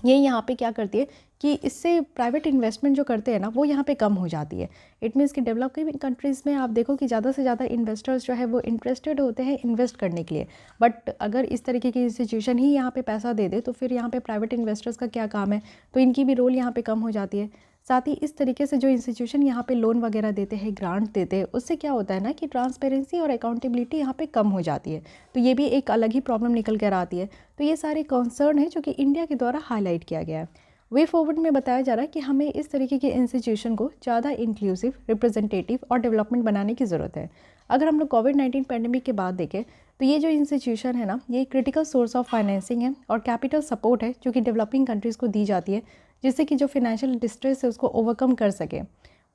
ये यहाँ पे क्या करती है कि इससे प्राइवेट इन्वेस्टमेंट जो करते हैं ना वो यहाँ पे कम हो जाती है। इट मीन्स कि डेवलपिंग कंट्रीज़ में आप देखो कि ज़्यादा से ज़्यादा इन्वेस्टर्स जो है वो इंटरेस्टेड होते हैं इन्वेस्ट करने के लिए, बट अगर इस तरीके की इंस्टीट्यूशन ही यहाँ पे पैसा दे दे तो फिर यहाँ पे प्राइवेट इन्वेस्टर्स का क्या काम है, तो इनकी भी रोल यहाँ पे कम हो जाती है। साथ ही इस तरीके से जो इंस्टीट्यूशन यहाँ पे लोन वगैरह देते हैं, ग्रांट देते हैं, उससे क्या होता है ना कि ट्रांसपेरेंसी और अकाउंटेबिलिटी यहाँ पे कम हो जाती है, तो ये भी एक अलग ही प्रॉब्लम निकल कर आती है। तो ये सारे कंसर्न है जो कि इंडिया के द्वारा हाईलाइट किया गया है। वे फॉरवर्ड में बताया जा रहा है कि हमें इस तरीके के इंस्टीट्यूशन को ज़्यादा इंक्लूसिव, रिप्रेजेंटेटिव और डेवलपमेंट बनाने की ज़रूरत है। अगर हम लोग कोविड-19 पैंडेमिक के बाद देखें तो ये जो इंस्टीट्यूशन है ना, ये क्रिटिकल सोर्स ऑफ फाइनेंसिंग है और कैपिटल सपोर्ट है जो कि डेवलपिंग कंट्रीज़ को दी जाती है, जिससे कि जो फिनेंशियल डिस्ट्रेस है उसको ओवरकम कर सके।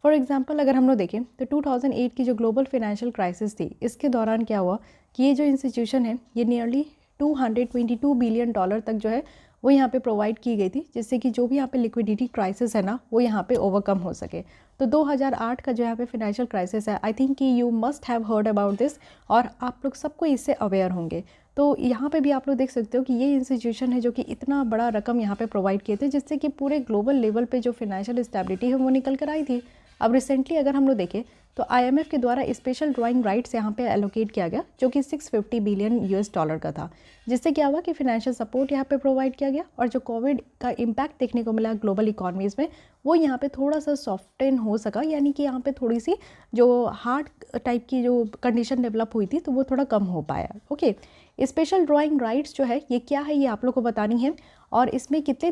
फॉर एग्जांपल अगर हम लोग देखें तो 2008 की जो ग्लोबल फाइनेंशियल क्राइसिस थी, इसके दौरान क्या हुआ कि ये जो इंस्टीट्यूशन है ये नियरली $222 बिलियन तक जो है वो यहाँ पे प्रोवाइड की गई थी, जिससे कि जो भी यहाँ पे लिक्विडिटी क्राइसिस है ना वो यहाँ पे ओवरकम हो सके। तो 2008 का जो यहाँ पे फाइनेंशियल क्राइसिस है, आई थिंक कि you must have heard about this, और आप लोग सबको इससे अवेयर होंगे। तो यहाँ पे भी आप लोग देख सकते हो कि ये इंस्टीट्यूशन है जो कि इतना बड़ा रकम यहाँ पे प्रोवाइड किए थे, जिससे कि पूरे ग्लोबल लेवल पे जो फाइनेंशियल स्टेबिलिटी है वो निकल कर आई थी। अब रिसेंटली अगर हम लोग देखें तो IMF के द्वारा स्पेशल ड्राइंग राइट्स यहाँ पे एलोकेट किया गया, जो कि $650 बिलियन का था, जिससे क्या हुआ कि फाइनेंशियल सपोर्ट यहाँ पे प्रोवाइड किया गया, और जो कोविड का इम्पैक्ट देखने को मिला ग्लोबल इकोनॉमीज़ में वो यहाँ पे थोड़ा सा सॉफ्टन हो सका, यानी कि यहाँ पे थोड़ी सी जो हार्ड टाइप की जो कंडीशन डेवलप हुई थी तो वो थोड़ा कम हो पाया। ओके, स्पेशल ड्राइंग राइट्स जो है ये क्या है ये आप लोग को बतानी है, और इसमें कितने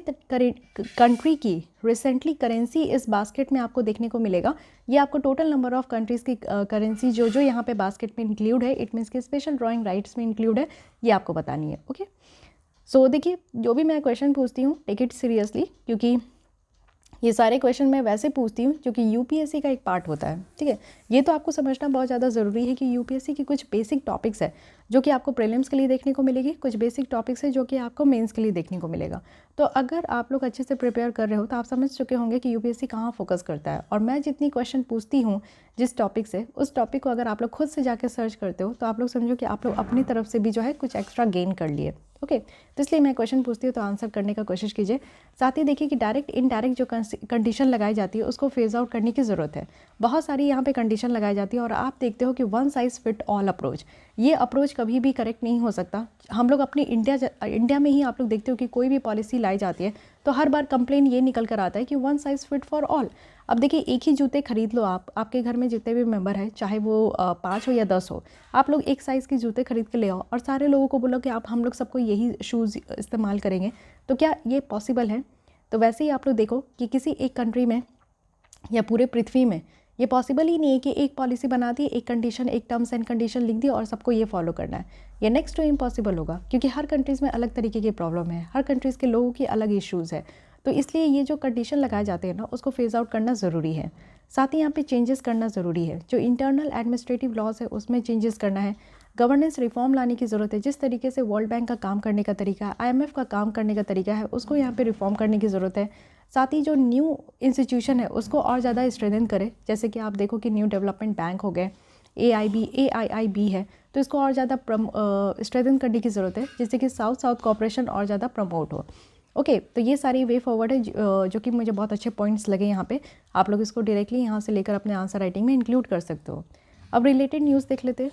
कंट्री की रिसेंटली करेंसी इस बास्केट में आपको देखने को मिलेगा। ये आपको टोटल नंबर ऑफ कंट्रीज़ की करेंसी जो जो यहाँ पे बास्केट में इंक्लूड है, इट मीन्स कि स्पेशल ड्राइंग राइट्स में इंक्लूड है, ये आपको बतानी है। ओके, सो देखिए जो भी मैं क्वेश्चन पूछती हूँ टेक इट सीरियसली, क्योंकि ये सारे क्वेश्चन मैं वैसे पूछती हूँ जो कि यूपीएससी का एक पार्ट होता है। ठीक है, ये तो आपको समझना बहुत ज़्यादा ज़रूरी है कि यूपीएससी की कुछ बेसिक टॉपिक्स है जो कि आपको प्रीलिम्स के लिए देखने को मिलेगी, कुछ बेसिक टॉपिक्स है जो कि आपको मेंस के लिए देखने को मिलेगा। तो अगर आप लोग अच्छे से प्रिपेयर कर रहे हो तो आप समझ चुके होंगे कि यूपीएससी कहाँ फोकस करता है, और मैं जितनी क्वेश्चन पूछती हूँ जिस टॉपिक से, उस टॉपिक को अगर आप लोग खुद से जाकर सर्च करते हो तो आप लोग समझो कि आप लोग अपनी तरफ से भी जो है कुछ एक्स्ट्रा गेन कर लिए। ओके, तो इसलिए मैं क्वेश्चन पूछती हूँ तो आंसर करने का कोशिश कीजिए। साथ ही देखिए कि डायरेक्ट इनडायरेक्ट जो कंडीशन लगाई जाती है उसको फेज आउट करने की ज़रूरत है। बहुत सारी यहाँ पे कंडीशन लगाई जाती है और आप देखते हो कि one size fit all approach, ये अप्रोच कभी भी करेक्ट नहीं हो सकता। हम लोग अपनी इंडिया में ही आप लोग देखते हो कि कोई भी पॉलिसी लाई जाती है तो हर बार कंप्लेन ये निकल कर आता है कि one size fit for all. अब देखिए एक ही जूते खरीद लो आप, आपके घर में जितने भी मेंबर हैं चाहे वो 5 हो या 10 हो, आप लोग एक साइज़ के जूते खरीद के ले आओ और सारे लोगों को बोलो कि आप हम लोग सबको यही शूज़ इस्तेमाल करेंगे, तो क्या ये पॉसिबल है? तो वैसे ही आप लोग देखो कि किसी एक कंट्री में या पूरे पृथ्वी में ये पॉसिबल ही नहीं है कि एक पॉलिसी बना दी, एक कंडीशन, एक टर्म्स एंड कंडीशन लिख दी और सबको ये फॉलो करना है। ये नेक्स्ट टू इम्पॉसिबल होगा, क्योंकि हर कंट्रीज़ में अलग तरीके की प्रॉब्लम है, हर कंट्रीज़ के लोगों की अलग इश्यूज़ है। तो इसलिए ये जो कंडीशन लगाए जाते हैं ना उसको फेज आउट करना ज़रूरी है। साथ ही यहाँ पे चेंजेस करना ज़रूरी है, जो इंटरनल एडमिनिस्ट्रेटिव लॉज है उसमें चेंजेस करना है, गवर्नेंस रिफॉर्म लाने की ज़रूरत है। जिस तरीके से वर्ल्ड बैंक का काम करने का तरीका है, IMF का काम करने का तरीका है, उसको यहाँ पे रिफॉर्म करने की ज़रूरत है। साथ ही जो न्यू इंस्टीट्यूशन है उसको और ज़्यादा स्ट्रेंथन करे, जैसे कि आप देखो कि न्यू डेवलपमेंट बैंक हो गए, AIIB है, तो इसको और ज़्यादा स्ट्रेंथन करने की ज़रूरत है, जिससे कि साउथ साउथ कोऑपरेशन और ज़्यादा प्रमोट हो। ओके, तो ये सारी वे फॉरवर्ड है जो कि मुझे बहुत अच्छे पॉइंट्स लगे यहाँ पे। आप लोग इसको डायरेक्टली यहाँ से लेकर अपने आंसर राइटिंग में इंक्लूड कर सकते हो। अब रिलेटेड न्यूज़ देख लेते हैं।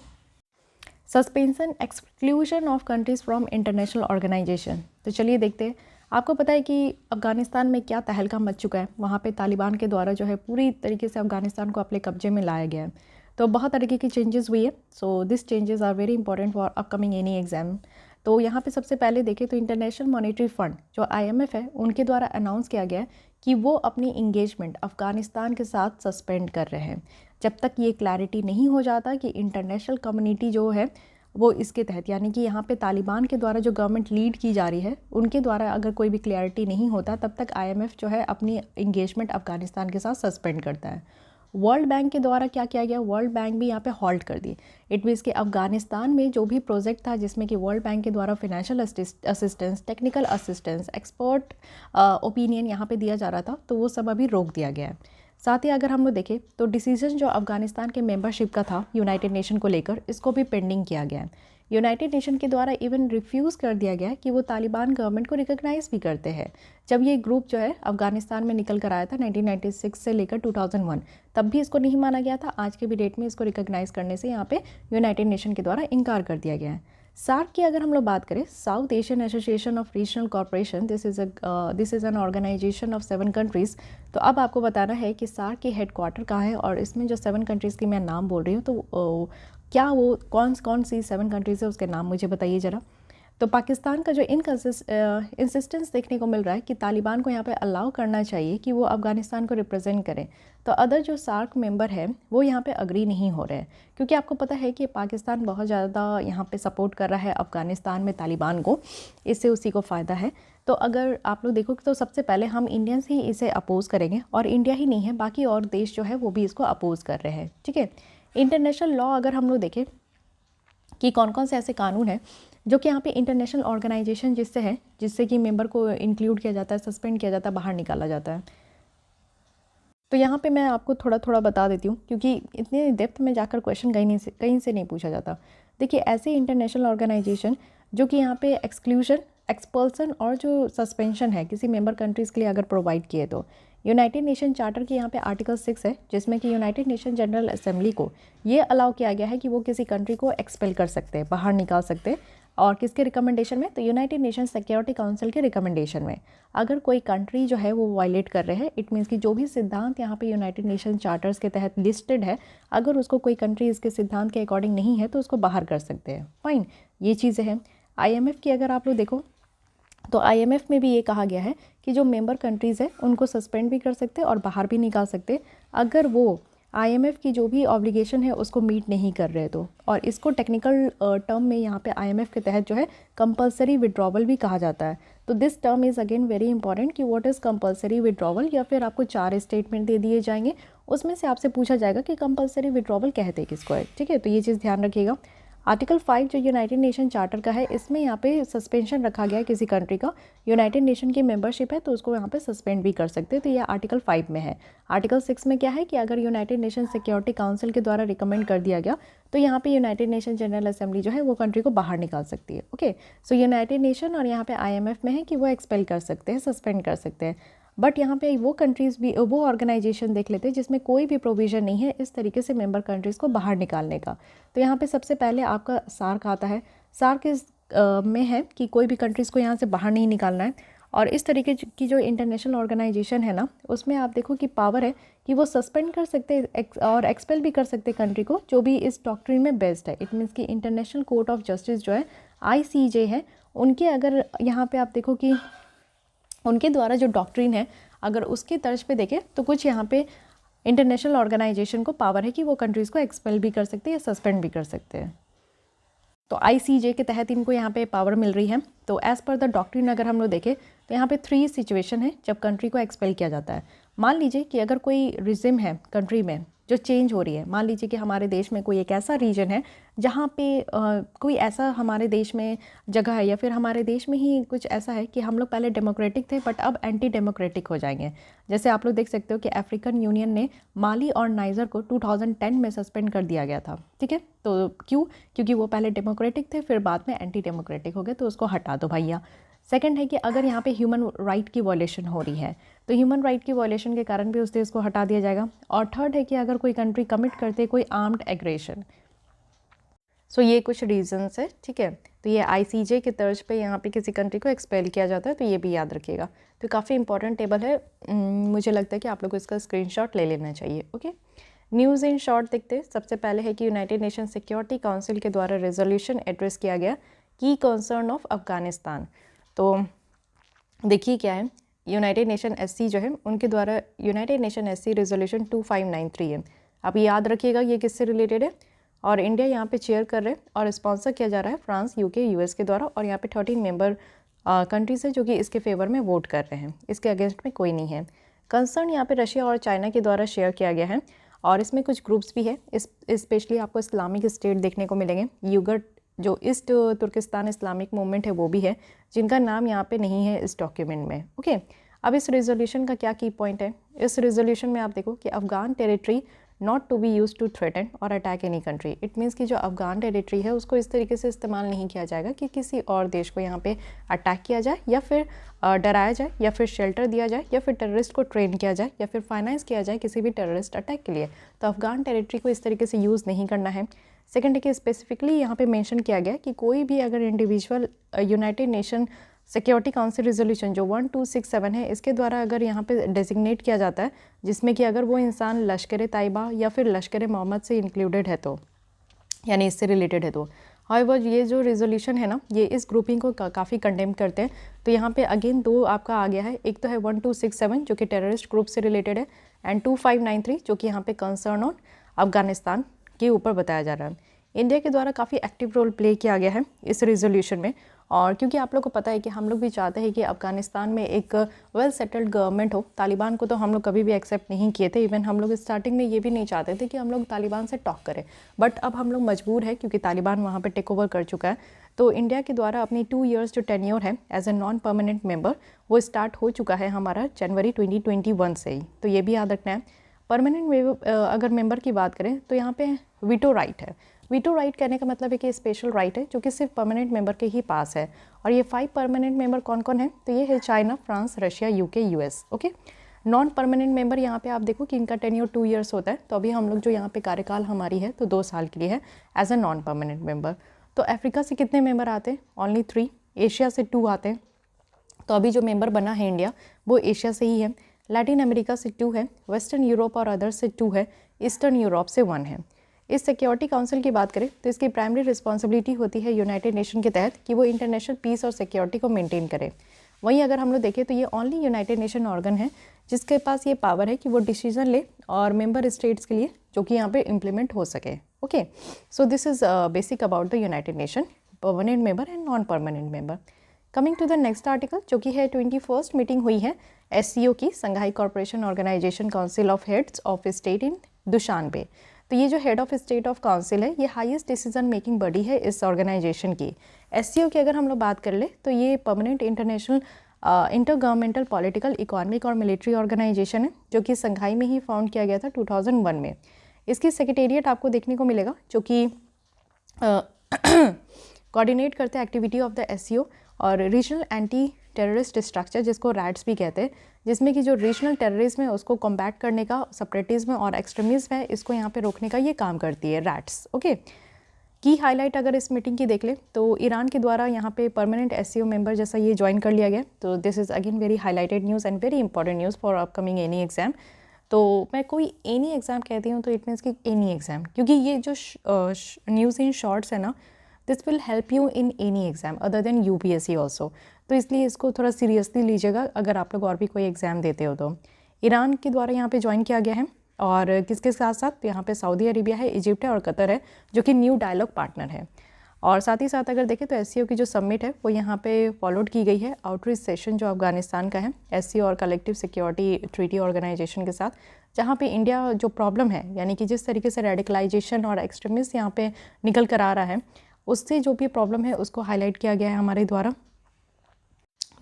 Suspension exclusion of countries from international organisation. तो चलिए देखते हैं। आपको पता है कि अफ़गानिस्तान में क्या तहलका मच चुका है। वहाँ पे तालिबान के द्वारा जो है पूरी तरीके से अफ़गानिस्तान को अपने कब्जे में लाया गया है। तो बहुत तरीके की चेंजेस हुई है। So this changes are very important for upcoming any exam. तो यहाँ पे सबसे पहले देखें तो इंटरनेशनल मॉनेटरी फंड जो IMF है उनके द्वारा अनाउंस किया गया है कि वो अपनी इंगेजमेंट अफ़गानिस्तान के साथ सस्पेंड कर रहे हैं जब तक ये क्लैरिटी नहीं हो जाता कि इंटरनेशनल कम्युनिटी जो है वो इसके तहत, यानी कि यहाँ पे तालिबान के द्वारा जो गवर्नमेंट लीड की जा रही है उनके द्वारा अगर कोई भी क्लैरिटी नहीं होता तब तक IMF जो है अपनी इंगेजमेंट अफ़गानिस्तान के साथ सस्पेंड करता है। वर्ल्ड बैंक के द्वारा क्या किया गया, वर्ल्ड बैंक भी यहाँ पे हॉल्ट कर दी। इट मीन्स कि अफ़गानिस्तान में जो भी प्रोजेक्ट था जिसमें कि वर्ल्ड बैंक के द्वारा financial assistance, technical assistance, expert opinion यहाँ पे दिया जा रहा था, तो वो सब अभी रोक दिया गया है। साथ ही अगर हम लोग देखें तो डिसीजन जो अफ़गानिस्तान के मेंबरशिप का था यूनाइटेड नेशन को लेकर, इसको भी पेंडिंग किया गया है। यूनाइटेड नेशन के द्वारा इवन रिफ्यूज़ कर दिया गया है कि वो तालिबान गवर्नमेंट को रिकॉग्नाइज़ भी करते हैं। जब ये ग्रुप जो है अफ़गानिस्तान में निकल कर आया था 1996 से लेकर 2001, तब भी इसको नहीं माना गया था। आज के भी डेट में इसको रिकॉग्नाइज़ करने से यहाँ पे यूनाइटेड नेशन के द्वारा इनकार कर दिया गया है। सार्क की अगर हम लोग बात करें, South Asian association of regional corporation, this is an organisation of 7 countries. तो अब आपको बताना है कि सार्क की हेडक्वार्टर कहाँ है, और इसमें जो 7 कंट्रीज़ की मैं नाम बोल रही हूँ तो क्या वो कौन सी 7 कंट्रीज़ है उसके नाम मुझे बताइए ज़रा। तो पाकिस्तान का जो इंसिस्टेंस देखने को मिल रहा है कि तालिबान को यहाँ पे अलाउ करना चाहिए कि वो अफ़गानिस्तान को रिप्रेजेंट करें, तो अदर जो सार्क मेंबर है वो यहाँ पे अग्री नहीं हो रहे हैं, क्योंकि आपको पता है कि पाकिस्तान बहुत ज़्यादा यहाँ पे सपोर्ट कर रहा है अफ़गानिस्तान में तालिबान को, इससे उसी को फ़ायदा है। तो अगर आप लोग देखो तो सबसे पहले हम इंडियंस ही इसे अपोज़ करेंगे, और इंडिया ही नहीं है बाकी और देश जो है वो भी इसको अपोज़ कर रहे हैं। ठीक है, इंटरनेशनल लॉ अगर हम लोग देखें कि कौन कौन से ऐसे कानून हैं जो कि यहाँ पे इंटरनेशनल ऑर्गेनाइजेशन जिससे कि मेंबर को इंक्लूड किया जाता है, सस्पेंड किया जाता है, बाहर निकाला जाता है। तो यहाँ पे मैं आपको थोड़ा थोड़ा बता देती हूँ, क्योंकि इतने डेप्थ में जाकर क्वेश्चन कहीं से नहीं पूछा जाता। देखिए, ऐसे इंटरनेशनल ऑर्गेनाइजेशन जो कि यहाँ पे एक्सक्लूजन, एक्सपल्सन और जो सस्पेंशन है किसी मेंबर कंट्रीज़ के लिए अगर प्रोवाइड किए, तो यूनाइटेड नेशन चार्टर के यहाँ पे आर्टिकल 6 है, जिसमें कि यूनाइटेड नेशन जनरल असेंबली को ये अलाउ किया गया है कि वो किसी कंट्री को एक्सपेल कर सकते हैं, बाहर निकाल सकते हैं। और किसके रिकमेंडेशन में, तो यूनाइटेड नेशन सिक्योरिटी काउंसिल के रिकमेंडेशन में। अगर कोई कंट्री जो है वो वायलेट कर रहे हैं, इट मीन्स कि जो भी सिद्धांत यहाँ पे यूनाइटेड नेशन चार्टर्स के तहत लिस्टेड है, अगर उसको कोई कंट्री इसके सिद्धांत के अकॉर्डिंग नहीं है तो उसको बाहर कर सकते हैं। फाइन, ये चीज़ें हैं। IMF की अगर आप लोग देखो तो IMF में भी ये कहा गया है कि जो मेंबर कंट्रीज़ है उनको सस्पेंड भी कर सकते हैं और बाहर भी निकाल सकते हैं अगर वो IMF की जो भी ऑब्लिगेशन है उसको मीट नहीं कर रहे तो। और इसको टेक्निकल टर्म में यहाँ पे IMF के तहत जो है कंपलसरी विड्रॉवल भी कहा जाता है। तो this term is again very important कि व्हाट इज़ कंपलसरी विड्रॉवल, या फिर आपको 4 स्टेटमेंट दे दिए जाएंगे, उसमें से आपसे पूछा जाएगा कि कंपलसरी विड्रॉवल कहते किसको है। ठीक है, तो ये चीज़ ध्यान रखिएगा। आर्टिकल 5 जो यूनाइटेड नेशन चार्टर का है, इसमें यहाँ पे सस्पेंशन रखा गया है किसी कंट्री का, यूनाइटेड नेशन की मेंबरशिप है तो उसको यहाँ पे सस्पेंड भी कर सकते हैं, तो ये आर्टिकल 5 में है। आर्टिकल 6 में क्या है कि अगर यूनाइटेड नेशन सिक्योरिटी काउंसिल के द्वारा रिकमेंड कर दिया गया तो यहाँ पे यूनाइटेड नेशन जनरल असेंबली जो है वो कंट्री को बाहर निकाल सकती है। ओके, सो यूनाइटेड नेशन और यहाँ पे IMF में है कि वो एक्सपेल कर सकते हैं, सस्पेंड कर सकते हैं। बट यहाँ पे वो कंट्रीज़ भी, वो ऑर्गेनाइजेशन देख लेते हैं जिसमें कोई भी प्रोविज़न नहीं है इस तरीके से मेंबर कंट्रीज़ को बाहर निकालने का। तो यहाँ पे सबसे पहले आपका सार्क आता है। सार्क में है कि कोई भी कंट्रीज़ को यहाँ से बाहर नहीं निकालना है, और इस तरीके की जो इंटरनेशनल ऑर्गेनाइजेशन है ना, उसमें आप देखो कि पावर है कि वो सस्पेंड कर सकते हैं और एक्सपेल भी कर सकते हैं कंट्री को जो भी इस डॉक्ट्रिन में बेस्ड है। इट मीन्स कि इंटरनेशनल कोर्ट ऑफ जस्टिस जो है ICJ है, उनके अगर यहाँ पे आप देखो कि उनके द्वारा जो डॉक्ट्रिन है अगर उसकी तर्ज पे देखें तो कुछ यहाँ पे इंटरनेशनल ऑर्गेनाइजेशन को पावर है कि वो कंट्रीज़ को एक्सपेल भी कर सकते हैं या सस्पेंड भी कर सकते हैं। तो ICJ के तहत इनको यहाँ पे पावर मिल रही है। तो एज़ पर द डॉक्ट्रिन अगर हम लोग देखें तो यहाँ पे 3 सिचुएशन है जब कंट्री को एक्सपेल किया जाता है। मान लीजिए कि अगर कोई रिजिम है कंट्री में जो चेंज हो रही है, मान लीजिए कि हमारे देश में कोई एक ऐसा रीजन है जहाँ पे कोई ऐसा हमारे देश में जगह है, या फिर हमारे देश में ही कुछ ऐसा है कि हम लोग पहले डेमोक्रेटिक थे बट अब एंटी डेमोक्रेटिक हो जाएंगे। जैसे आप लोग देख सकते हो कि अफ्रीकन यूनियन ने माली और नाइजर को 2010 में सस्पेंड कर दिया गया था। ठीक है, तो क्योंकि वो पहले डेमोक्रेटिक थे फिर बाद में एंटी डेमोक्रेटिक हो गए, तो उसको हटा दो भैया। सेकंड है कि अगर यहाँ पे ह्यूमन राइट की वॉयलेशन हो रही है तो ह्यूमन राइट की वॉयलेशन के कारण भी उस देश को हटा दिया जाएगा। और थर्ड है कि अगर कोई कंट्री कमिट करते कोई आर्म्ड एग्रेशन। सो ये कुछ रीजंस है, ठीक है। तो ये ICJ के तर्ज पे यहाँ पे किसी कंट्री को एक्सपेल किया जाता है, तो ये भी याद रखिएगा। तो काफ़ी इंपॉर्टेंट टेबल है, मुझे लगता है कि आप लोग को इसका स्क्रीनशॉट ले लेना चाहिए। ओके, न्यूज़ इन शॉर्ट देखते हैं। सबसे पहले है कि यूनाइटेड नेशन सिक्योरिटी काउंसिल के द्वारा रेजोल्यूशन एड्रेस किया गया की कंसर्न ऑफ अफगानिस्तान। तो देखिए क्या है, यूनाइटेड नेशन SC जो है उनके द्वारा यूनाइटेड नेशन SC रेजोल्यूशन 2593 है। आप याद रखिएगा ये किससे रिलेटेड है, और इंडिया यहाँ पे चेयर कर रहे हैं और स्पॉन्सर किया जा रहा है फ्रांस, UK, US के द्वारा। और यहाँ पे 13 मेंबर कंट्रीज़ है जो कि इसके फेवर में वोट कर रहे हैं, इसके अगेंस्ट में कोई नहीं है। कंसर्न यहाँ पे रशिया और चाइना के द्वारा शेयर किया गया है, और इसमें कुछ ग्रुप्स भी है, स्पेशली आपको इस्लामिक स्टेट देखने को मिलेंगे। यूगर जो ईस्ट तुर्किस्तान इस्लामिक मूवमेंट है वो भी है, जिनका नाम यहाँ पे नहीं है इस डॉक्यूमेंट में। ओके, अब इस रेजोल्यूशन का क्या की पॉइंट है, इस रेजोल्यूशन में आप देखो कि Afghan territory not to be use to threaten और attack any country. It means कि जो अफगान टेरिटरी है उसको इस तरीके से इस्तेमाल नहीं किया जाएगा कि किसी और देश को यहाँ पे अटैक किया जाए, या फिर डराया जाए, या फिर शेल्टर दिया जाए, या फिर टेररिस्ट को ट्रेन किया जाए, या फिर फाइनेंस किया जाए किसी भी टेररिस्ट अटैक के लिए। तो अफगान टेरिटरी को इस तरीके से यूज़ नहीं करना है। सेकेंड है कि स्पेसिफिकली यहाँ पे मेंशन किया गया कि कोई भी अगर individual United nation security council resolution जो 1267 है इसके द्वारा अगर यहाँ पे डेजिग्नेट किया जाता है, जिसमें कि अगर वो इंसान लश्कर तैयबा या फिर लश्कर मोहम्मद से इंक्लूडेड है, तो यानी इससे रिलेटेड है, तो हाउएवर ये जो रेजोल्यूशन है ना, ये इस ग्रुपिंग को काफ़ी कंडेम करते हैं। तो यहाँ पे अगेन दो आपका आ गया है, एक तो है 1267 जो कि टेररिस्ट ग्रुप से रिलेटेड है, एंड 2593 जो कि यहाँ पे कंसर्न ऑन अफगानिस्तान के ऊपर बताया जा रहा है। इंडिया के द्वारा काफ़ी एक्टिव रोल प्ले किया गया है इस रेजोल्यूशन में, और क्योंकि आप लोग को पता है कि हम लोग भी चाहते हैं कि अफगानिस्तान में एक वेल सेटल्ड गवर्नमेंट हो। तालिबान को तो हम लोग कभी भी एक्सेप्ट नहीं किए थे, इवन हम लोग स्टार्टिंग में ये भी नहीं चाहते थे कि हम लोग तालिबान से टॉक करें, बट अब हम लोग मजबूर है क्योंकि तालिबान वहाँ पे टेक ओवर कर चुका है। तो इंडिया के द्वारा अपनी 2 इयर्स जो टेन्योर है as a non permanent member वो स्टार्ट हो चुका है हमारा जनवरी 2021 से ही, तो ये भी याद रखना है। परमानेंट अगर मेंबर की बात करें तो यहाँ पे वीटो राइट है। वीटो राइट कहने का मतलब है कि स्पेशल राइट है जो कि सिर्फ परमानेंट मेंबर के ही पास है। और ये 5 परमानेंट मेंबर कौन कौन है, तो ये है China, France, Russia, UK, US। Okay, non permanent member यहाँ पे आप देखो कि इनका टेन्योर 2 इयर्स होता है, तो अभी हम लोग जो यहाँ पे कार्यकाल हमारी है तो 2 साल के लिए है as a non permanent member. तो अफ्रीका से कितने मेंबर आते हैं, ओनली 3। एशिया से 2 आते हैं, तो अभी जो मेंबर बना है इंडिया वो एशिया से ही है। लैटिन अमेरिका से 2 है, वेस्टर्न यूरोप और अदर्स से 2 है, ईस्टर्न यूरोप से 1 है। इस सिक्योरिटी काउंसिल की बात करें तो इसकी प्राइमरी रिस्पॉन्सिबिलिटी होती है यूनाइटेड नेशन के तहत कि वो इंटरनेशनल पीस और सिक्योरिटी को मेंटेन करे। वहीं अगर हम लोग देखें तो ये ओनली यूनाइटेड नेशन ऑर्गन है जिसके पास ये पावर है कि वो डिसीजन ले और मेंबर स्टेट्स के लिए जो कि यहाँ पे इम्प्लीमेंट हो सके। Okay, so this is basic about the united nation permanent member and non permanent member. Coming to the next article जो कि है 21st मीटिंग हुई है SCO की, Shanghai corporation organisation council of heads of state in Dushanbe. तो ये जो head of state of council है ये हाईएस्ट डिसीजन मेकिंग बॉडी है इस ऑर्गेनाइजेशन की। SCO की अगर हम लोग बात कर ले तो ये permanent international inter governmental political, economic और मिलिट्री ऑर्गेनाइजेशन है जो कि संघाई में ही फाउंड किया गया था 2001 में। इसकी सेक्रेटेरिएट आपको देखने को मिलेगा जो कि कोऑर्डिनेट करते हैं एक्टिविटी ऑफ द SCO और रीजनल एंटी टेररिस्ट स्ट्रक्चर जिसको रैट्स भी कहते हैं, जिसमें कि जो रीजनल टेररिज्म है उसको कॉम्बैट करने का, सेपरेटिज्म और एक्सट्रीमिज्म है इसको यहाँ पे रोकने का ये काम करती है रैट्स। ओके, की हाईलाइट अगर इस मीटिंग की देख ले तो ईरान के द्वारा यहाँ पे परमानेंट SCO मेंबर जैसा ये ज्वाइन कर लिया गया। तो this is again very highlighted news and very important news for upcoming any exam. तो मैं कोई एनी एग्ज़ाम कहती हूँ तो इट मीन्स कि एनी एग्ज़ाम, क्योंकि ये जो न्यूज़ इन शॉर्ट्स है ना, this will help you in any exam other than UPSC also. तो इसलिए इसको थोड़ा सीरियसली लीजिएगा अगर आप लोग और भी कोई एग्ज़ाम देते हो तो। ईरान के द्वारा यहाँ पे ज्वाइन किया गया है, और किसके साथ साथ यहाँ पे सऊदी अरेबिया है, इजिप्ट है और कतर है जो कि न्यू डायलॉग पार्टनर है। और साथ ही साथ अगर देखें तो SCO की जो समिट है वो यहाँ पे फॉलोड की गई है आउटरीच सेशन जो अफगानिस्तान का है SCO और कलेक्टिव सिक्योरिटी ट्रीटी ऑर्गेनाइजेशन के साथ, जहाँ पे इंडिया जो प्रॉब्लम है यानी कि जिस तरीके से रेडिकलाइजेशन और एक्सट्रीमिस्ट यहाँ पे निकल कर आ रहा है उससे जो भी प्रॉब्लम है उसको हाईलाइट किया गया है हमारे द्वारा।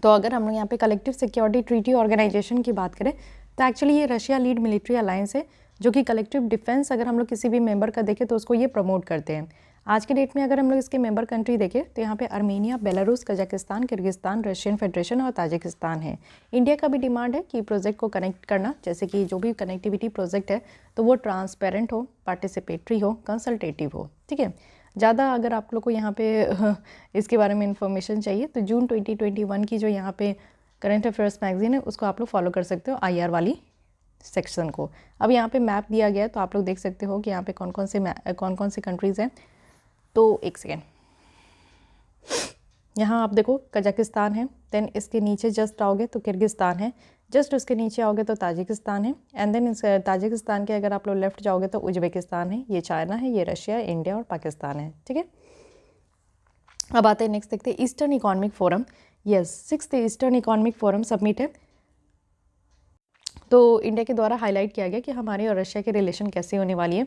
तो अगर हम लोग यहाँ पे कलेक्टिव सिक्योरिटी ट्रीटी ऑर्गेनाइजेशन की बात करें तो एक्चुअली ये रशिया लीड मिलिट्री अलायंस है जो कि कलेक्टिव डिफेंस अगर हम लोग किसी भी मेंबर का देखें तो उसको ये प्रमोट करते हैं। आज के डेट में अगर हम लोग इसके मेंबर कंट्री देखें तो यहाँ पे Armenia, Belarus, Kazakhstan, Kyrgyzstan, Russian federation और ताजिकिस्तान है। इंडिया का भी डिमांड है कि प्रोजेक्ट को कनेक्ट करना, जैसे कि जो भी कनेक्टिविटी प्रोजेक्ट है तो वो ट्रांसपेरेंट हो, पार्टिसिपेटरी हो, कंसल्टेटिव हो। ठीक है, ज़्यादा अगर आप लोग को यहाँ पे इसके बारे में इंफॉर्मेशन चाहिए तो जून 2021 की जो यहाँ पे करंट अफेयर्स मैगजीन है उसको आप लोग फॉलो कर सकते हो, IR वाली सेक्शन को। अब यहाँ पे मैप दिया गया है तो आप लोग देख सकते हो कि यहाँ पे कौन कौन से कंट्रीज़ हैं। तो एक सेकेंड, यहाँ आप देखो कजाकिस्तान है, देन इसके नीचे जस्ट आओगे तो किर्गिस्तान है, जस्ट उसके नीचे आओगे तो ताजिकिस्तान है, एंड देन इस ताजिकिस्तान के अगर आप लोग लेफ्ट जाओगे तो उज्बेकिस्तान है, ये चाइना है, ये रशिया, इंडिया और पाकिस्तान है। ठीक है, अब आते हैं नेक्स्ट, देखते हैं eastern economic forum. Yes, 6th eastern economic forum submit है। तो इंडिया के द्वारा हाईलाइट किया गया कि हमारे और रशिया के रिलेशन कैसे होने वाली है।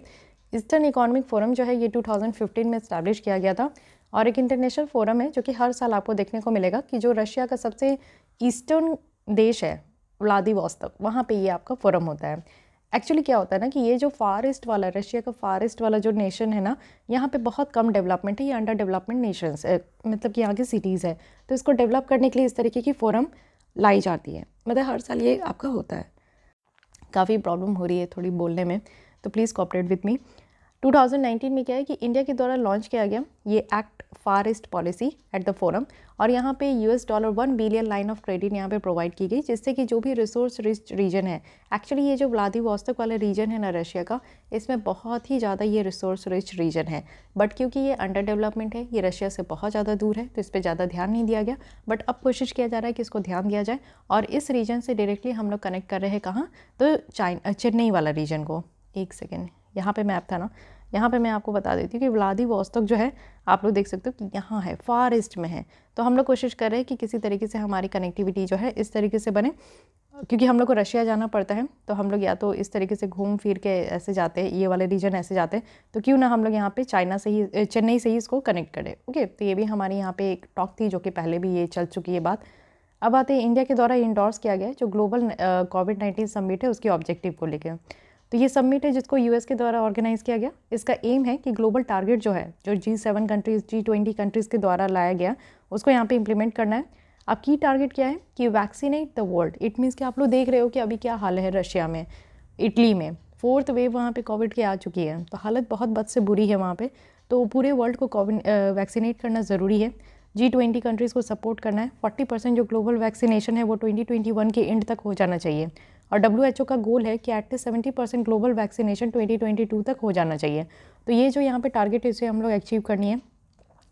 ईस्टर्न इकोनॉमिक फोरम जो है ये 2015 में इस्टेब्लिश किया गया था और एक इंटरनेशनल फोरम है जो कि हर साल आपको देखने को मिलेगा कि जो रशिया का सबसे ईस्टर्न देश है व्लादिवोस्तोक, वहाँ पे ये आपका फोरम होता है। एक्चुअली क्या होता है ना कि ये जो फार ईस्ट वाला, रशिया का फार ईस्ट वाला जो नेशन है ना, यहाँ पे बहुत कम डेवलपमेंट है, ये अंडर डेवलपमेंट नेशंस है, मतलब कि यहाँ की सिटीज़ है। तो इसको डेवलप करने के लिए इस तरीके की फोरम लाई जाती है, मतलब हर साल ये आपका होता है। काफ़ी प्रॉब्लम हो रही है थोड़ी बोलने में, तो प्लीज़ कोऑपरेट विथ मी। 2019 में क्या है कि इंडिया के द्वारा लॉन्च किया गया ये act far east policy at the forum, और यहाँ पे $1 बिलियन लाइन ऑफ क्रेडिट यहाँ पे प्रोवाइड की गई, जिससे कि जो भी रिसोर्स रिच रीजन है, एक्चुअली ये जो व्लादिवोस्तोक वाला रीजन है ना रशिया का, इसमें बहुत ही ज़्यादा ये रिसोर्स रिच रीजन है, बट क्योंकि ये अंडर डेवलपमेंट है, ये रशिया से बहुत ज़्यादा दूर है, तो इस पर ज़्यादा ध्यान नहीं दिया गया। बट अब कोशिश किया जा रहा है कि इसको ध्यान दिया जाए, और इस रीजन से डायरेक्टली हम लोग कनेक्ट कर रहे हैं कहाँ, तो चेन्नई वाला रीजन को। एक सेकेंड, यहाँ पे मैप था ना, यहाँ पे मैं आपको बता देती हूँ कि व्लादिवोस्तोक जो है आप लोग देख सकते हो कि यहाँ है, फार ईस्ट में है। तो हम लोग कोशिश कर रहे हैं कि किसी तरीके से हमारी कनेक्टिविटी जो है इस तरीके से बने, क्योंकि हम लोग को रशिया जाना पड़ता है, तो हम लोग या तो इस तरीके से घूम फिर के ऐसे जाते हैं, ये वाले रीजन ऐसे जाते हैं, तो क्यों ना हम लोग यहाँ पे चाइना से ही, चेन्नई से ही इसको कनेक्ट करें। ओके, तो ये भी हमारी यहाँ पे एक टॉक थी जो कि पहले भी ये चल चुकी है बात। अब आते हैं इंडिया के द्वारा इंडोर्स किया गया है जो ग्लोबल कोविड-19 समिट है उसके ऑब्जेक्टिव को लेकर। तो ये समिट है जिसको यूएस के द्वारा ऑर्गेनाइज किया गया। इसका एम है कि ग्लोबल टारगेट जो है, जो G7 कंट्रीज़, G20 कंट्रीज़ के द्वारा लाया गया, उसको यहाँ पे इम्प्लीमेंट करना है। अब की टारगेट क्या है कि vaccinate the world. It means कि आप लोग देख रहे हो कि अभी क्या हाल है रशिया में, इटली में 4th वेव वहाँ पे कोविड की आ चुकी है, तो हालत बहुत बद से बुरी है वहाँ पे। तो पूरे वर्ल्ड को कोविड वैक्सीनेट करना ज़रूरी है। G20 कंट्रीज़ को सपोर्ट करना है। 40% जो ग्लोबल वैक्सीनेशन है वो 2021 के एंड तक हो जाना चाहिए, और WHO का गोल है कि एटलीस्ट 70% ग्लोबल वैक्सीनेशन 2022 तक हो जाना चाहिए। तो ये जो यहाँ पे टारगेट है इसे हम लोग अचीव करनी है।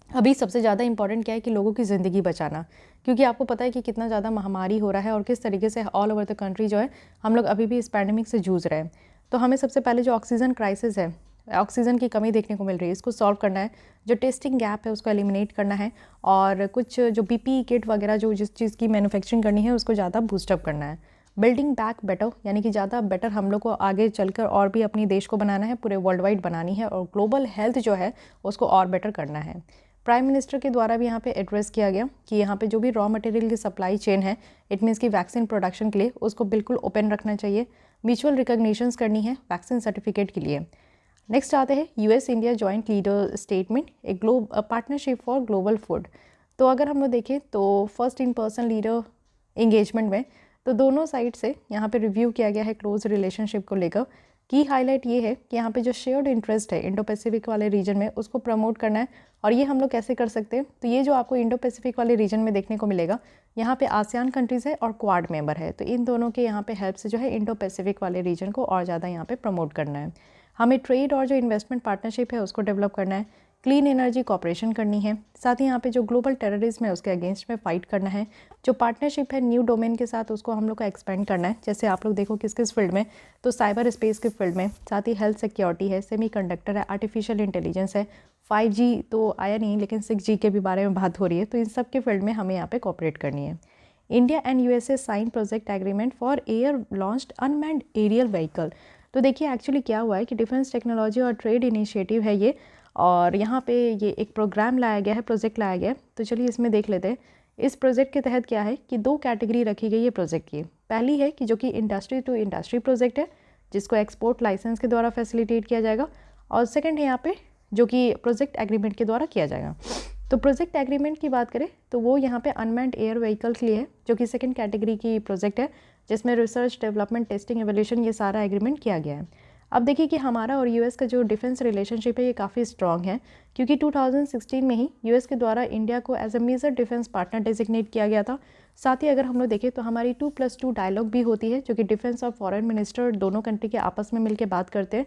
अभी सबसे ज़्यादा इंपॉर्टेंट क्या है कि लोगों की ज़िंदगी बचाना, क्योंकि आपको पता है कि कितना ज़्यादा महामारी हो रहा है और किस तरीके से ऑल ओवर द कंट्री जो है हम लोग अभी भी इस पैंडेमिक से जूझ रहे हैं। तो हमें सबसे पहले जो ऑक्सीजन क्राइसिस है, ऑक्सीजन की कमी देखने को मिल रही है, इसको सॉल्व करना है। जो टेस्टिंग गैप है उसको एलिमिनेट करना है, और कुछ जो PPE किट वगैरह जो जिस चीज़ की मैन्युफैक्चरिंग करनी है उसको ज़्यादा बूस्टअप करना है। बिल्डिंग बैक बेटर, यानी कि ज़्यादा बेटर हम लोग को आगे चलकर और भी अपनी देश को बनाना है, पूरे वर्ल्ड वाइड बनानी है, और ग्लोबल हेल्थ जो है उसको और बेटर करना है। प्राइम मिनिस्टर के द्वारा भी यहाँ पे एड्रेस किया गया कि यहाँ पे जो भी रॉ मटेरियल की सप्लाई चेन है, इट मीन्स कि वैक्सीन प्रोडक्शन के लिए उसको बिल्कुल ओपन रखना चाहिए। म्यूचुअल रिकॉग्निशंस करनी है वैक्सीन सर्टिफिकेट के लिए। नेक्स्ट आते हैं US India joint leader statement, A partnership for global food. तो अगर हम लोग देखें तो first in person leader engagement में तो दोनों साइड से यहाँ पे रिव्यू किया गया है क्लोज रिलेशनशिप को लेकर। की हाईलाइट ये है कि यहाँ पे जो शेयर्ड इंटरेस्ट है इंडो पैसिफिक वाले रीजन में उसको प्रमोट करना है, और ये हम लोग कैसे कर सकते हैं। तो ये जो आपको इंडो पैसिफिक वाले रीजन में देखने को मिलेगा, यहाँ पे आसियान कंट्रीज़ है और क्वाड मेंबर है, तो इन दोनों के यहाँ पे हेल्प से जो है इंडो पैसिफिक वाले रीजन को और ज़्यादा यहाँ पे प्रमोट करना है। हमें ट्रेड और जो इन्वेस्टमेंट पार्टनरशिप है उसको डेवलप करना है। क्लीन एनर्जी कॉपरेशन करनी है, साथ ही यहाँ पे जो ग्लोबल टेररिज्म है उसके अगेंस्ट में फाइट करना है। जो पार्टनरशिप है न्यू डोमेन के साथ उसको हम लोग को एक्सपेंड करना है, जैसे आप लोग देखो किस किस फील्ड में, तो साइबर स्पेस के फील्ड में, साथ ही हेल्थ सिक्योरिटी है, सेमीकंडक्टर है, आर्टिफिशियल इंटेलिजेंस है, 5G तो आया नहीं लेकिन 6G के भी बारे में बात हो रही है, तो इन सब के फील्ड में हमें यहाँ पे कॉपरेट करनी है। India and USA sign project agreement for air launched unmanned aerial vehicle. तो देखिए एक्चुअली क्या हुआ है कि डिफेंस टेक्नोलॉजी और ट्रेड इनिशिएटिव है ये, और यहाँ पे ये एक प्रोग्राम लाया गया है, प्रोजेक्ट लाया गया है। तो चलिए इसमें देख लेते हैं। इस प्रोजेक्ट के तहत क्या है कि 2 कैटेगरी रखी गई है प्रोजेक्ट की। पहली है कि जो कि इंडस्ट्री टू इंडस्ट्री प्रोजेक्ट है, जिसको एक्सपोर्ट लाइसेंस के द्वारा फैसिलिटेट किया जाएगा, और सेकंड है यहाँ पे जो कि प्रोजेक्ट एग्रीमेंट के द्वारा किया जाएगा। तो प्रोजेक्ट एग्रीमेंट की बात करें तो वो यहाँ पे अनमैन्ड एयर व्हीकल के लिए है, जो कि सेकंड कैटेगरी की प्रोजेक्ट है, जिसमें रिसर्च, डेवलपमेंट, टेस्टिंग, एवोल्यूशन ये सारा एग्रीमेंट किया गया है। अब देखिए कि हमारा और यूएस का जो डिफेंस रिलेशनशिप है ये काफ़ी स्ट्रॉन्ग है, क्योंकि 2016 में ही यूएस के द्वारा इंडिया को as a major defence partner designate किया गया था। साथ ही अगर हम लोग देखें तो हमारी 2+2 डायलॉग भी होती है, जो कि डिफेंस और फॉरेन मिनिस्टर दोनों कंट्री के आपस में मिलकर बात करते हैं।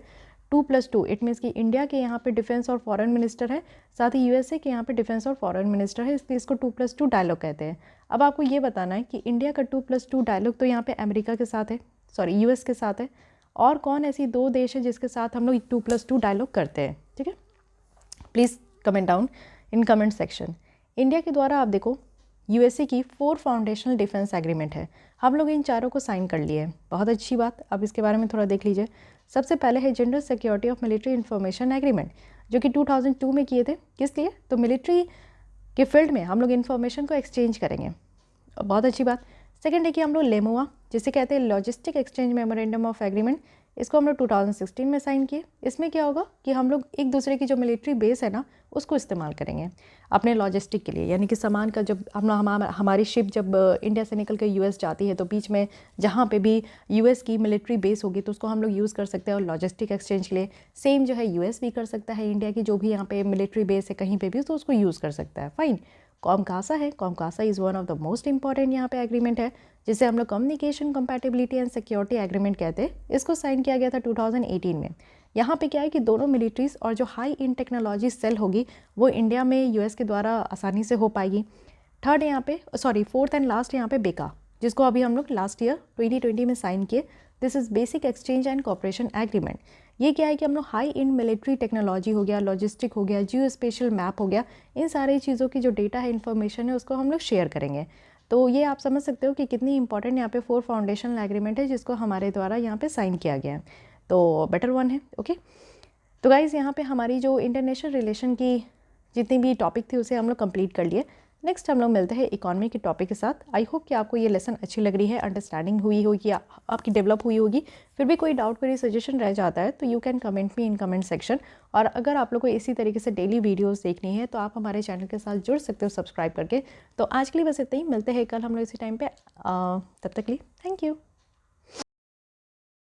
2+2 इट मीन्स कि इंडिया के यहाँ पे डिफेंस और फॉरेन मिनिस्टर है, साथ ही यूएसए के यहाँ पे डिफेंस और फॉरेन मिनिस्टर है, इसलिए इसको 2+2 डायलॉग कहते हैं। अब आपको ये बताना है कि इंडिया का 2+2 डायलॉग तो यहाँ पे अमेरिका के साथ है, सॉरी यूएस के साथ है, और कौन ऐसी 2 देश है जिसके साथ हम लोग 2+2 डायलॉग करते हैं, ठीक है। Please comment down in comment section. India के द्वारा आप देखो यूएसए की 4 फाउंडेशनल डिफेंस एग्रीमेंट है, हम लोग इन चारों को साइन कर लिए हैं, बहुत अच्छी बात। अब इसके बारे में थोड़ा देख लीजिए। सबसे पहले है gender security of military information agreement, जो कि 2002 में किए थे। किस लिए? तो मिलिट्री के फील्ड में हम लोग इन्फॉर्मेशन को एक्सचेंज करेंगे, बहुत अच्छी बात। सेकंड है कि हम लोग लेमोआ, जिसे कहते हैं logistic exchange memorandum of agreement, इसको हम लोग 2016 में साइन किए। इसमें क्या होगा कि हम लोग एक दूसरे की जो मिलिट्री बेस है ना उसको इस्तेमाल करेंगे अपने लॉजिस्टिक के लिए, यानी कि सामान का जब हमारी शिप जब इंडिया से निकल कर यूएस जाती है तो बीच में जहाँ पे भी यूएस की मिलिट्री बेस होगी तो उसको हम लोग यूज़ कर सकते हैं और लॉजिस्टिक एक्सचेंज के लिए। सेम जो है यूएस भी कर सकता है, इंडिया की जो भी यहाँ पे मिलिट्री बेस है कहीं पर भी तो उसको यूज़ कर सकता है। फाइन। कॉमकासा है, COMCASA is one of the most important यहाँ पे एग्रीमेंट है, जिसे हम लोग communication compatibility and security agreement कहते हैं। इसको साइन किया गया था 2018 में। यहाँ पे क्या है कि दोनों मिलिट्रीज और जो हाई इन टेक्नोलॉजी सेल होगी वो इंडिया में यूएस के द्वारा आसानी से हो पाएगी। थर्ड यहाँ पे फोर्थ एंड लास्ट यहाँ पे बेका, जिसको अभी हम लोग लास्ट ईयर 2020 में साइन किए। This is basic exchange and cooperation agreement. ये क्या है कि हम लोग हाई इन मिलिट्री टेक्नोलॉजी हो गया, लॉजिस्टिक हो गया, जियो स्पेशल मैप हो गया, इन सारी चीज़ों की जो डेटा है, इन्फॉर्मेशन है, उसको हम लोग शेयर करेंगे। तो ये आप समझ सकते हो कि कितनी इंपॉर्टेंट यहाँ पे 4 फाउंडेशनल एग्रीमेंट है जिसको हमारे द्वारा यहाँ पे साइन किया गया है, तो बेटर वन है। ओके, तो गाइज़ यहाँ पे हमारी जो इंटरनेशनल रिलेशन की जितनी भी टॉपिक थी उसे हम लोग कंप्लीट कर लिए। नेक्स्ट हम लोग मिलते हैं इकोनॉमी के टॉपिक के साथ। आई होप कि आपको ये लेसन अच्छी लग रही है, अंडरस्टैंडिंग हुई होगी, आपकी डेवलप हुई होगी। फिर भी कोई डाउट, कोई सजेशन रह जाता है तो you can comment me in comment section. और अगर आप लोग को इसी तरीके से डेली वीडियोस देखनी है तो आप हमारे चैनल के साथ जुड़ सकते हो सब्सक्राइब करके। तो आज के लिए बस इतना ही, मिलते हैं कल हम लोग इसी टाइम पे। तब तक के लिए थैंक यू।